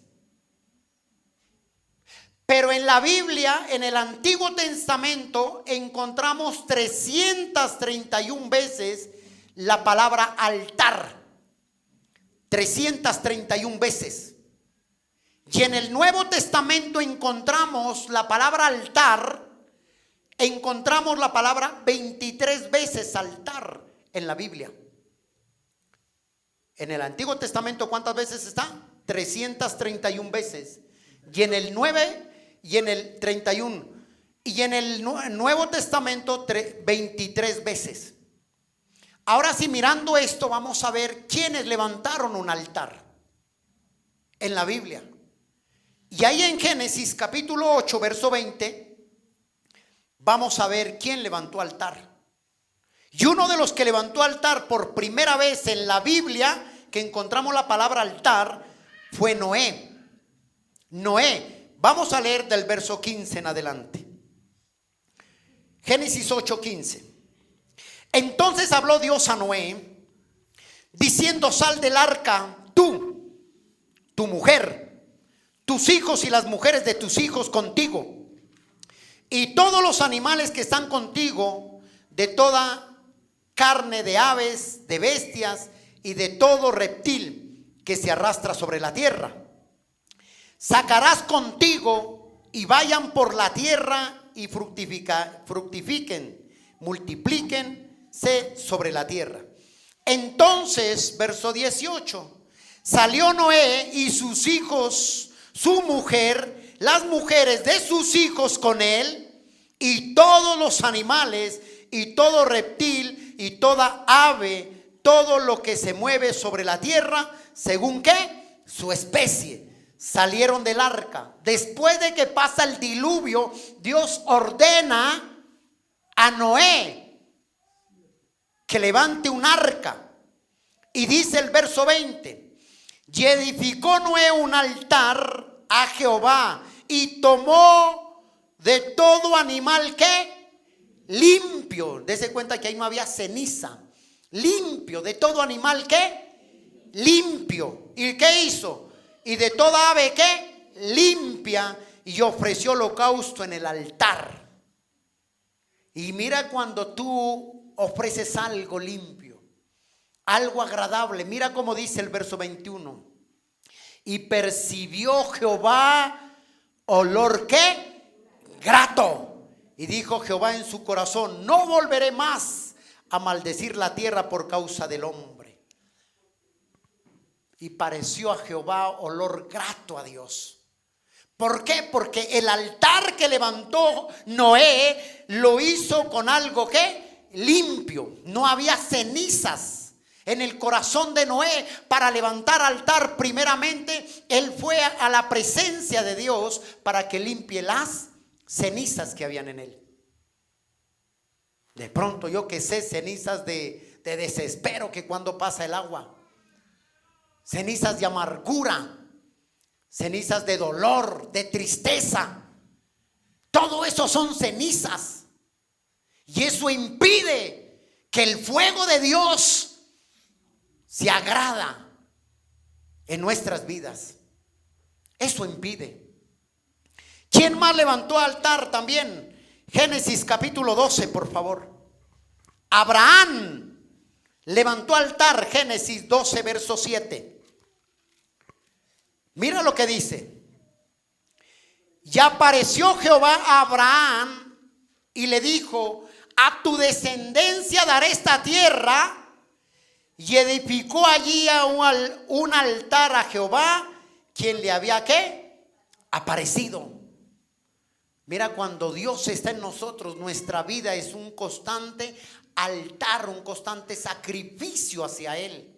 A: Pero en la Biblia, en el Antiguo Testamento, encontramos 331 veces la palabra altar. 331 veces. Y en el Nuevo Testamento encontramos la palabra altar. Encontramos la palabra 23 veces altar en la Biblia. En el Antiguo Testamento, ¿cuántas veces está? 331 veces. Y en el 9 y en el 31. Y en el Nuevo Testamento 23 veces. Ahora sí, mirando esto, vamos a ver quiénes levantaron un altar en la Biblia. Y ahí en Génesis capítulo 8, verso 20, vamos a ver quién levantó altar. Y uno de los que levantó altar por primera vez en la Biblia, que encontramos la palabra altar, fue Noé. Noé, vamos a leer del verso 15 en adelante. Génesis 8:15. Entonces habló Dios a Noé, diciendo: sal del arca, tú, tu mujer, tus hijos y las mujeres de tus hijos contigo, y todos los animales que están contigo, de toda carne de aves, de bestias y de todo reptil que se arrastra sobre la tierra. Sacarás contigo y vayan por la tierra y fructifiquen, multiplíquense sobre la tierra. Entonces, verso 18, salió Noé y sus hijos, su mujer, las mujeres de sus hijos con él, y todos los animales, y todo reptil, y toda ave, todo lo que se mueve sobre la tierra, según qué, su especie, salieron del arca. Después de que pasa el diluvio, Dios ordena a Noé que levante un arca. Y dice el verso 20: y edificó Noé un altar a Jehová, y tomó de todo animal que limpio. Dese cuenta que ahí no había ceniza. Limpio, de todo animal que limpio. ¿Y qué hizo? Y de toda ave que limpia, y ofreció holocausto en el altar. Y mira, cuando tú ofreces algo limpio, algo agradable, mira cómo dice el verso 21: y percibió Jehová olor ¿qué? Grato. Y dijo Jehová en su corazón: no volveré más a maldecir la tierra por causa del hombre. Y pareció a Jehová olor grato a Dios. ¿Por qué? Porque el altar que levantó Noé lo hizo con algo que limpio. No había cenizas en el corazón de Noé para levantar altar. Primeramente, él fue a la presencia de Dios para que limpie las cenizas que habían en él. De pronto, yo que sé, cenizas de desespero, que cuando pasa el agua, cenizas de amargura, cenizas de dolor, de tristeza. Todo eso son cenizas. Y eso impide que el fuego de Dios se agrada en nuestras vidas. Eso impide. ¿Quién más levantó altar también? Génesis capítulo 12, por favor. Abraham levantó altar. Génesis 12, verso 7. Mira lo que dice: y apareció Jehová a Abraham y le dijo: a tu descendencia daré esta tierra. Y edificó allí un altar a Jehová, quien le había ¿qué? Aparecido. Mira, cuando Dios está en nosotros, nuestra vida es un constante altar, un constante sacrificio hacia Él.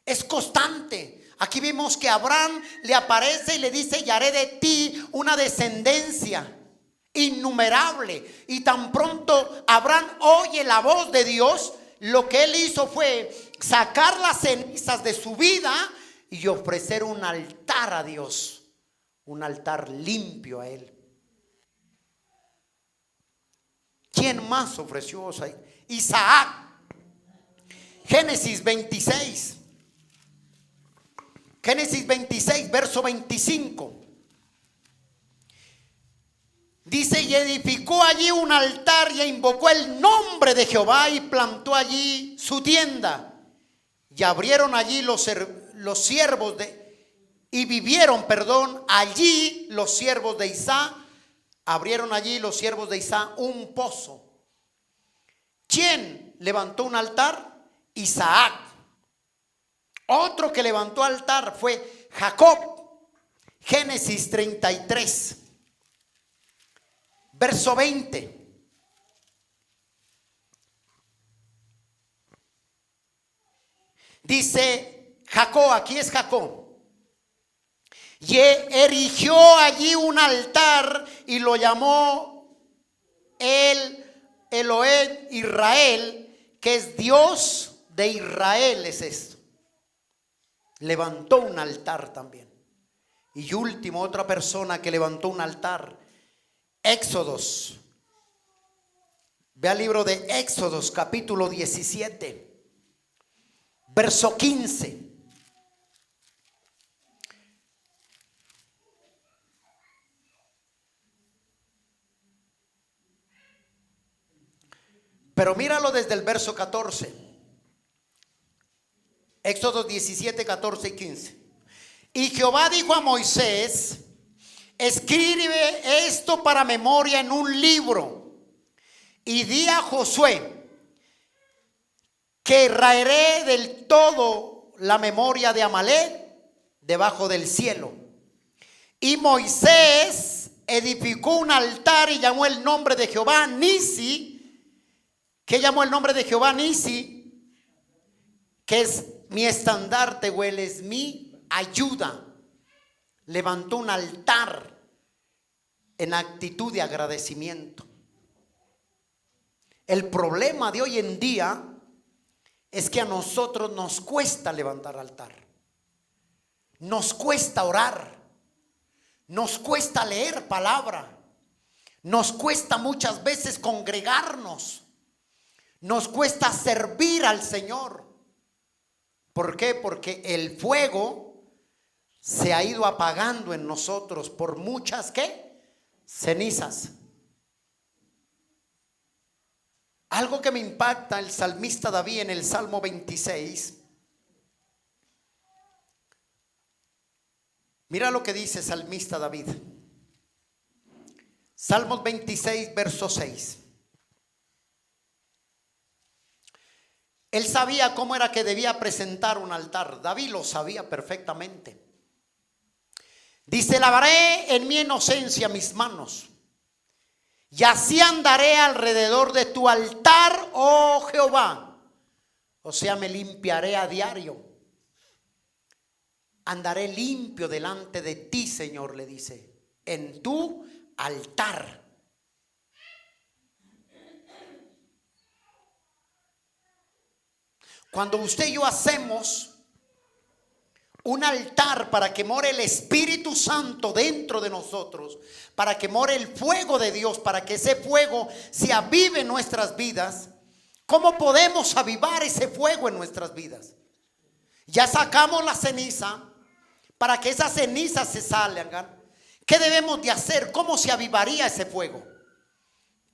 A: Es constante. Aquí vimos que Abraham le aparece y le dice: y haré de ti una descendencia innumerable. Y tan pronto Abraham oye la voz de Dios, lo que él hizo fue sacar las cenizas de su vida y ofrecer un altar a Dios, un altar limpio a Él. ¿Quién más ofreció? Isaac. Génesis 26. Génesis 26, verso 25. Dice: y edificó allí un altar y invocó el nombre de Jehová y plantó allí su tienda. Y abrieron allí los siervos y vivieron, allí los siervos de Isaac. Abrieron allí los siervos de Isaac un pozo. ¿Quién levantó un altar? Isaac. Otro que levantó altar fue Jacob. Génesis 33, verso 20. Dice Jacob, aquí es Jacob: y erigió allí un altar y lo llamó Elohim Israel, que es Dios de Israel, es esto. Levantó un altar también. Y último, otra persona que levantó un altar: Éxodos. Ve al libro de Éxodos capítulo 17, verso 15. Pero míralo desde el verso 14. Éxodos 17, 14 y 15. Y Jehová dijo a Moisés: escribe esto para memoria en un libro, y di a Josué que raeré del todo la memoria de Amalek debajo del cielo. Y Moisés edificó un altar y llamó el nombre de Jehová Nisi. ¿Qué llamó el nombre de Jehová Nisi? Que es mi estandarte, o él es mi ayuda. Levantó un altar en actitud de agradecimiento. El problema de hoy en día es que a nosotros nos cuesta levantar altar, nos cuesta orar, nos cuesta leer palabra, nos cuesta muchas veces congregarnos, nos cuesta servir al Señor. ¿Por qué? Porque el fuego se ha ido apagando en nosotros por muchas ¿qué? Cenizas. Algo que me impacta el salmista David en el Salmo 26. Mira lo que dice el salmista David. Salmos 26, verso 6. Él sabía cómo era que debía presentar un altar. David lo sabía perfectamente. Dice: lavaré en mi inocencia mis manos, y así andaré alrededor de tu altar, oh Jehová. O sea, me limpiaré a diario. Andaré limpio delante de ti, Señor, le dice, en tu altar. Cuando usted y yo hacemos un altar para que more el Espíritu Santo dentro de nosotros, para que more el fuego de Dios, para que ese fuego se avive en nuestras vidas, ¿cómo podemos avivar ese fuego en nuestras vidas? Ya sacamos la ceniza. Para que esas cenizas se salgan, ¿qué debemos de hacer? ¿Cómo se avivaría ese fuego?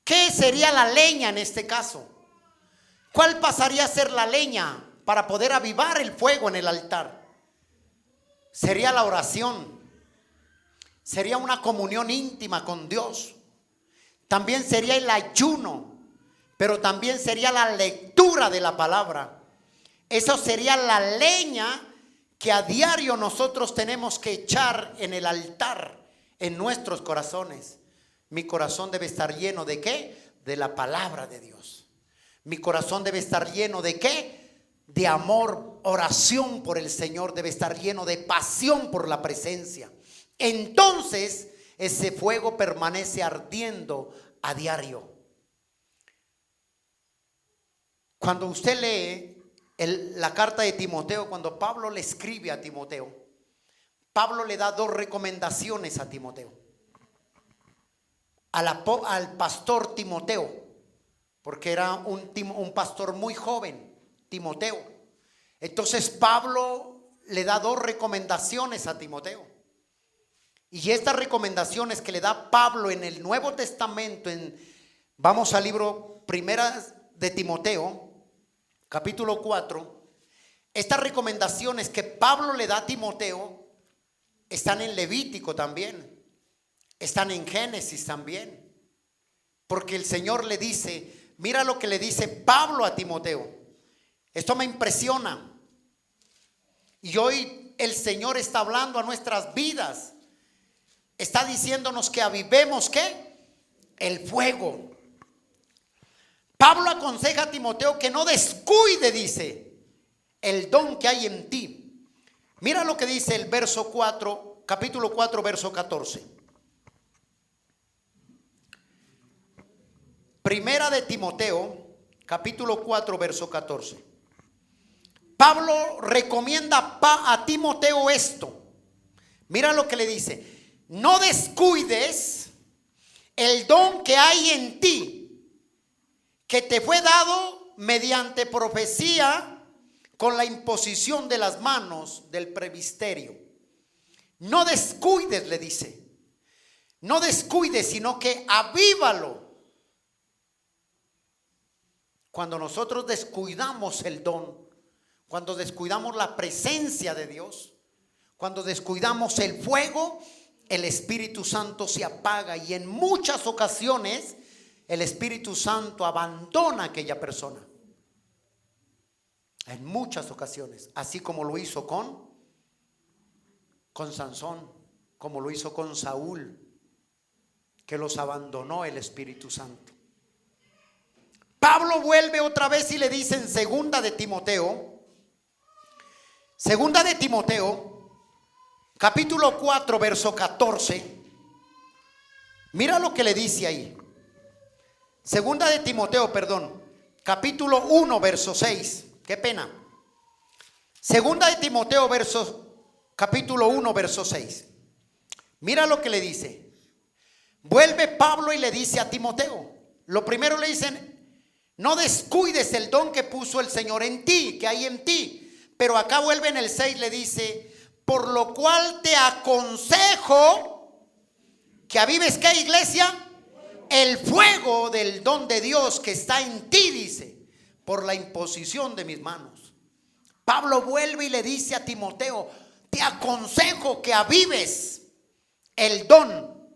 A: ¿Qué sería la leña en este caso? ¿Cuál pasaría a ser la leña para poder avivar el fuego en el altar? Sería la oración, sería una comunión íntima con Dios, también sería el ayuno, pero también sería la lectura de la palabra. Eso sería la leña que a diario nosotros tenemos que echar en el altar, en nuestros corazones. Mi corazón debe estar lleno ¿de qué? De la palabra de Dios. Mi corazón debe estar lleno ¿de qué? De amor, oración por el Señor, debe estar lleno de pasión por la presencia. Entonces ese fuego permanece ardiendo a diario. Cuando usted lee la carta de Timoteo, cuando Pablo le escribe a Timoteo, Pablo le da dos recomendaciones a Timoteo, al pastor Timoteo, porque era un pastor muy joven, Timoteo. Entonces Pablo le da dos recomendaciones a Timoteo. Y estas recomendaciones que le da Pablo en el Nuevo Testamento, vamos al libro Primera de Timoteo, capítulo 4. Estas recomendaciones que Pablo le da a Timoteo están en Levítico también, están en Génesis también, porque el Señor le dice, mira lo que le dice Pablo a Timoteo. Esto me impresiona. Y hoy el Señor está hablando a nuestras vidas. Está diciéndonos que avivemos ¿qué? El fuego. Pablo aconseja a Timoteo que no descuide, dice, el don que hay en ti. Mira lo que dice el verso 4, capítulo 4, verso 14. Primera de Timoteo, capítulo 4, verso 14. Pablo recomienda a Timoteo esto. Mira lo que le dice. No descuides el don que hay en ti, que te fue dado mediante profecía con la imposición de las manos del presbiterio. No descuides, le dice. No descuides, sino que avívalo. Cuando nosotros descuidamos el don, cuando descuidamos la presencia de Dios, cuando descuidamos el fuego, el Espíritu Santo se apaga y en muchas ocasiones el Espíritu Santo abandona a aquella persona. En muchas ocasiones, así como lo hizo con Sansón, como lo hizo con Saúl, que los abandonó el Espíritu Santo. Pablo vuelve otra vez y le dice en segunda de Timoteo, capítulo 4, verso 14. Mira lo que le dice ahí. Segunda de Timoteo, capítulo 1, verso 6. Qué pena. Segunda de Timoteo, capítulo 1, verso 6. Mira lo que le dice. Vuelve Pablo y le dice a Timoteo. Lo primero le dicen: no descuides el don que puso el Señor en ti, que hay en ti. Pero acá vuelve en el 6, le dice: por lo cual te aconsejo que avives, ¿qué, iglesia? El fuego del don de Dios que está en ti, dice, por la imposición de mis manos. Pablo vuelve y le dice a Timoteo: te aconsejo que avives el don,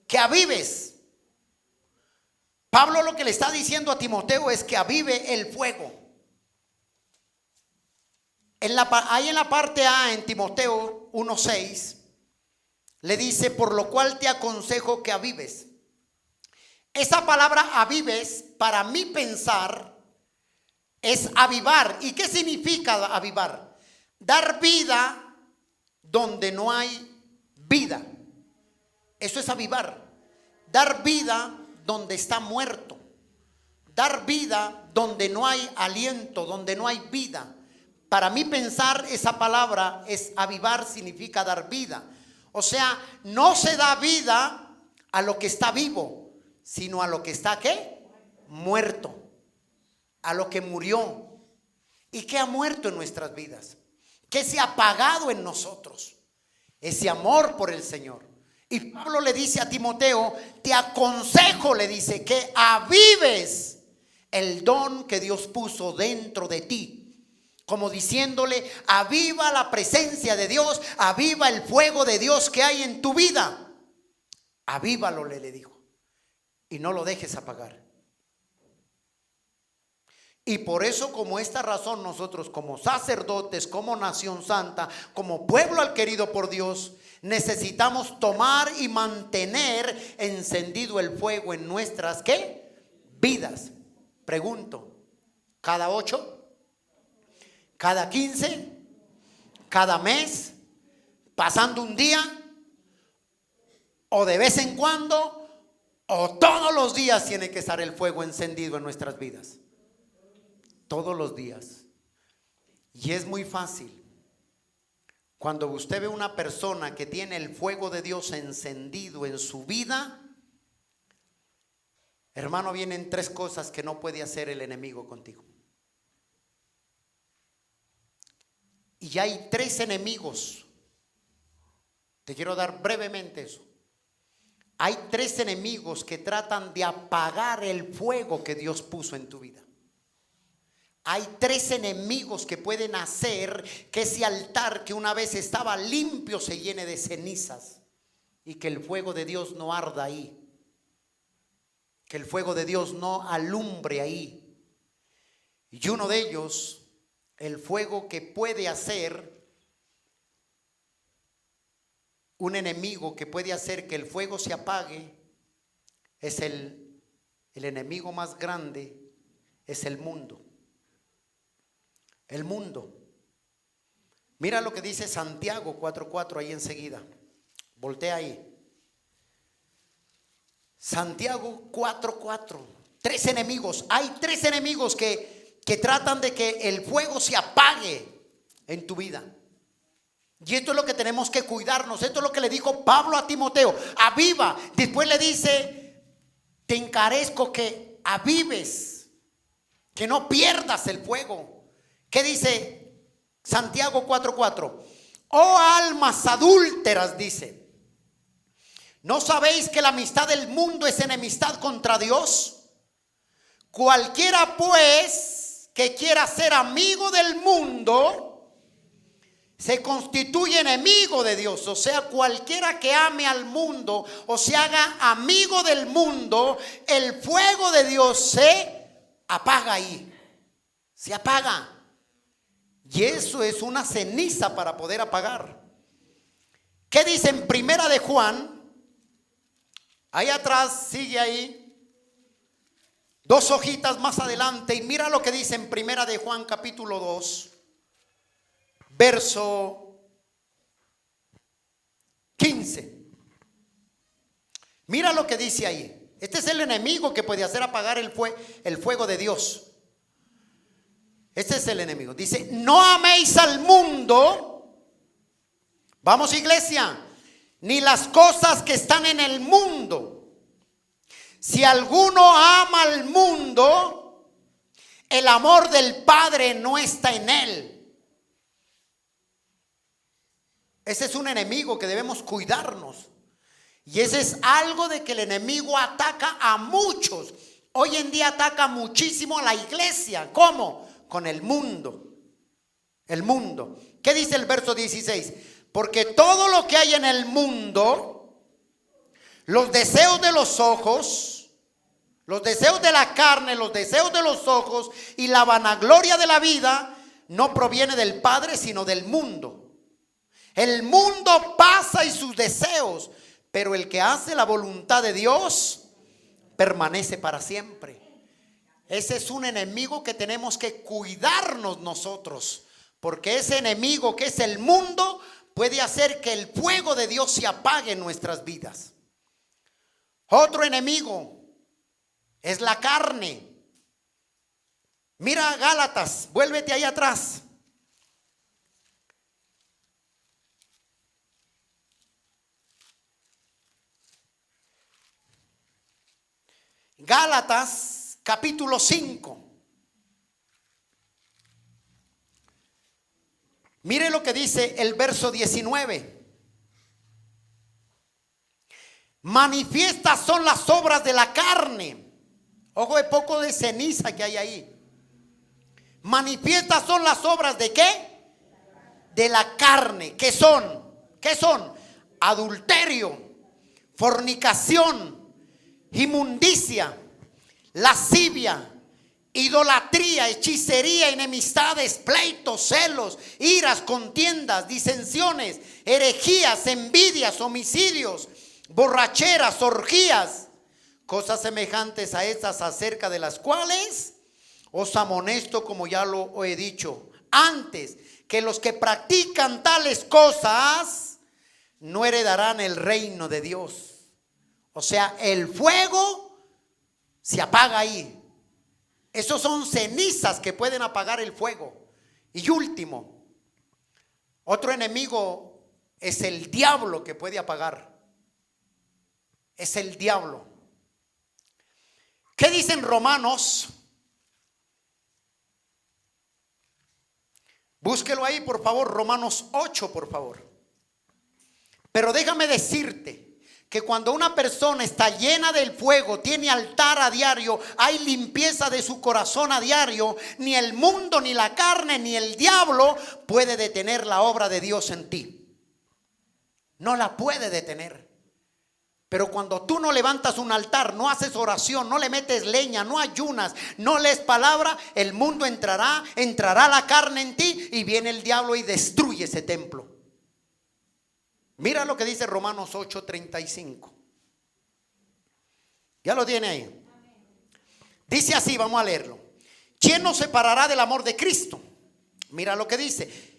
A: que avives. Pablo lo que le está diciendo a Timoteo es que avive el fuego. Ahí en la parte A, en Timoteo 1:6, le dice: por lo cual te aconsejo que avives. Esa palabra avives, para mí pensar, es avivar. ¿Y qué significa avivar? Dar vida donde no hay vida. Eso es avivar. Dar vida donde está muerto. Dar vida donde no hay aliento, donde no hay vida. Para mí pensar, esa palabra es avivar, significa dar vida. O sea, no se da vida a lo que está vivo, sino a lo que está, ¿qué? Muerto. A lo que murió. ¿Y qué ha muerto en nuestras vidas? ¿Qué se ha apagado en nosotros? Ese amor por el Señor. Y Pablo le dice a Timoteo: te aconsejo, le dice, que avives el don que Dios puso dentro de ti. Como diciéndole: aviva la presencia de Dios, aviva el fuego de Dios que hay en tu vida. Avívalo, le dijo, y no lo dejes apagar. Y por eso, como esta razón, nosotros como sacerdotes, como nación santa, como pueblo adquirido por Dios, necesitamos tomar y mantener encendido el fuego en nuestras, ¿qué? Vidas. Pregunto: ¿cada 8? ¿Cada 15? ¿Cada mes? ¿Pasando un día? ¿O de vez en cuando? ¿O todos los días tiene que estar el fuego encendido en nuestras vidas? Todos los días. Y es muy fácil. Cuando usted ve una persona que tiene el fuego de Dios encendido en su vida, hermano, vienen 3 cosas que no puede hacer el enemigo contigo. Y ya hay 3 enemigos. Te quiero dar brevemente eso. Hay 3 enemigos que tratan de apagar el fuego que Dios puso en tu vida. Hay 3 enemigos que pueden hacer que ese altar que una vez estaba limpio se llene de cenizas y que el fuego de Dios no arda ahí, que el fuego de Dios no alumbre ahí. Y uno de ellos, el fuego que puede hacer, un enemigo que puede hacer que el fuego se apague, es el enemigo más grande, es el mundo. El mundo. Mira lo que dice Santiago 4:4 ahí enseguida. Voltea ahí. Santiago 4:4. 3 enemigos. Hay 3 enemigos que tratan de que el fuego se apague en tu vida. Y esto es lo que tenemos que cuidarnos. Esto es lo que le dijo Pablo a Timoteo: aviva. Después le dice: te encarezco que avives, que no pierdas el fuego. ¿Qué dice Santiago 4:4? Oh almas adúlteras, dice, ¿no sabéis que la amistad del mundo es enemistad contra Dios? Cualquiera pues que quiera ser amigo del mundo se constituye enemigo de Dios. O sea, cualquiera que ame al mundo o se haga amigo del mundo, el fuego de Dios se apaga ahí. Se apaga. Y eso es una ceniza para poder apagar. ¿Qué dice en Primera de Juan? Ahí atrás, sigue ahí. 2 hojitas más adelante. Y mira lo que dice en Primera de Juan capítulo 2. Verso 15. Mira lo que dice ahí. Este es el enemigo que puede hacer apagar el fuego de Dios. Este es el enemigo. Dice, no améis al mundo. Vamos, iglesia. Ni las cosas que están en el mundo. Si alguno ama al mundo, el amor del Padre no está en él. Ese es un enemigo que debemos cuidarnos. Y ese es algo de que el enemigo ataca a muchos. Hoy en día ataca muchísimo a la iglesia. ¿Cómo? Con el mundo. El mundo. ¿Qué dice el verso 16? Porque todo lo que hay en el mundo, los deseos de los ojos, los deseos de la carne, los deseos de los ojos y la vanagloria de la vida, no proviene del Padre, sino del mundo. El mundo pasa y sus deseos, pero el que hace la voluntad de Dios permanece para siempre. Ese es un enemigo que tenemos que cuidarnos nosotros, porque ese enemigo que es el mundo puede hacer que el fuego de Dios se apague en nuestras vidas. Otro enemigo es la carne. Mira Gálatas, vuélvete ahí atrás. Gálatas capítulo 5. Mire lo que dice el verso 19. Manifiestas son las obras de la carne. Ojo, de poco de ceniza que hay ahí. Manifiestas son las obras de ¿qué? De la carne. ¿Qué son? ¿Qué son? Adulterio, fornicación, inmundicia, lascivia, idolatría, hechicería, enemistades, pleitos, celos, iras, contiendas, disensiones, herejías, envidias, homicidios, borracheras, orgías, cosas semejantes a estas, acerca de las cuales os amonesto, como ya lo he dicho antes, que los que practican tales cosas no heredarán el reino de Dios. O sea, el fuego se apaga ahí. Esos son cenizas que pueden apagar el fuego. Y último, otro enemigo es el diablo que puede apagar. Es el diablo. ¿Qué dicen Romanos? Búsquelo ahí, por favor, Romanos 8, por favor. Pero déjame decirte que cuando una persona está llena del fuego, tiene altar a diario, hay limpieza de su corazón a diario, ni el mundo, ni la carne, ni el diablo puede detener la obra de Dios en ti. No la puede detener. Pero cuando tú no levantas un altar, no haces oración, no le metes leña, no ayunas, no lees palabra, el mundo entrará la carne en ti y viene el diablo y destruye ese templo. Mira lo que dice Romanos 8:35. Ya lo tiene ahí. Dice así, vamos a leerlo. ¿Quién nos separará del amor de Cristo? Mira lo que dice.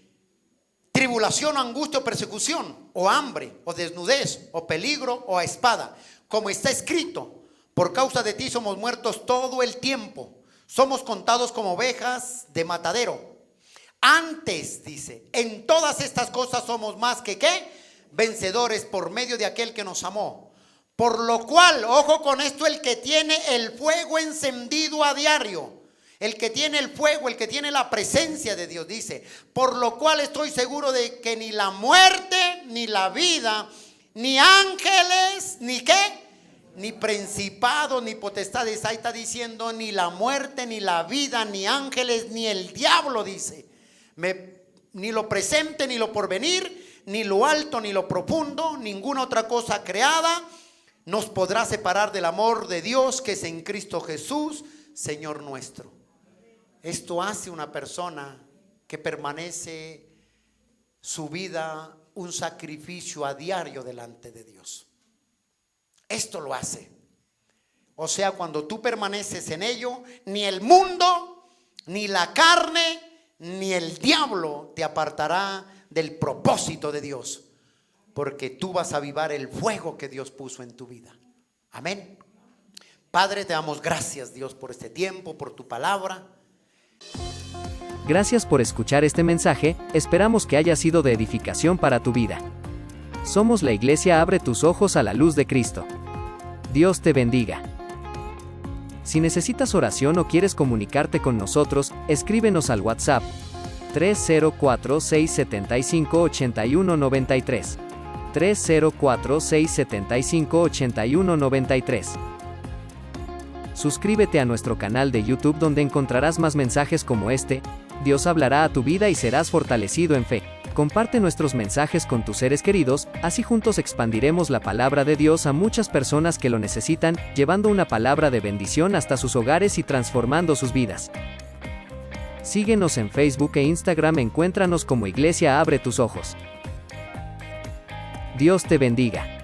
A: Tribulación, angustia o persecución, o hambre, o desnudez, o peligro, o a espada. Como está escrito, por causa de ti somos muertos todo el tiempo. Somos contados como ovejas de matadero. Antes, dice, en todas estas cosas somos más que ¿qué? Vencedores por medio de aquel que nos amó. Por lo cual, ojo con esto, el que tiene el fuego encendido a diario, el que tiene el fuego, el que tiene la presencia de Dios, dice, por lo cual estoy seguro de que ni la muerte, ni la vida, ni ángeles, ni qué, ni principados, ni potestades. Ahí está diciendo ni la muerte, ni la vida, ni ángeles, ni el diablo, dice, ni lo presente, ni lo porvenir, ni lo alto, ni lo profundo, ninguna otra cosa creada nos podrá separar del amor de Dios que es en Cristo Jesús, Señor nuestro. Esto hace una persona que permanece su vida un sacrificio a diario delante de Dios. Esto lo hace. O sea, cuando tú permaneces en ello, ni el mundo, ni la carne, ni el diablo te apartará del propósito de Dios, porque tú vas a avivar el fuego que Dios puso en tu vida. Amén. Padre, te damos gracias, Dios, por este tiempo, por tu palabra.
B: Gracias por escuchar este mensaje, esperamos que haya sido de edificación para tu vida. Somos la Iglesia Abre tus ojos a la luz de Cristo. Dios te bendiga. Si necesitas oración o quieres comunicarte con nosotros, escríbenos al WhatsApp 304-675-8193. 304-675-8193. Suscríbete a nuestro canal de YouTube donde encontrarás más mensajes como este. Dios hablará a tu vida y serás fortalecido en fe. Comparte nuestros mensajes con tus seres queridos, así juntos expandiremos la palabra de Dios a muchas personas que lo necesitan, llevando una palabra de bendición hasta sus hogares y transformando sus vidas. Síguenos en Facebook e Instagram, encuéntranos como Iglesia Abre tus Ojos. Dios te bendiga.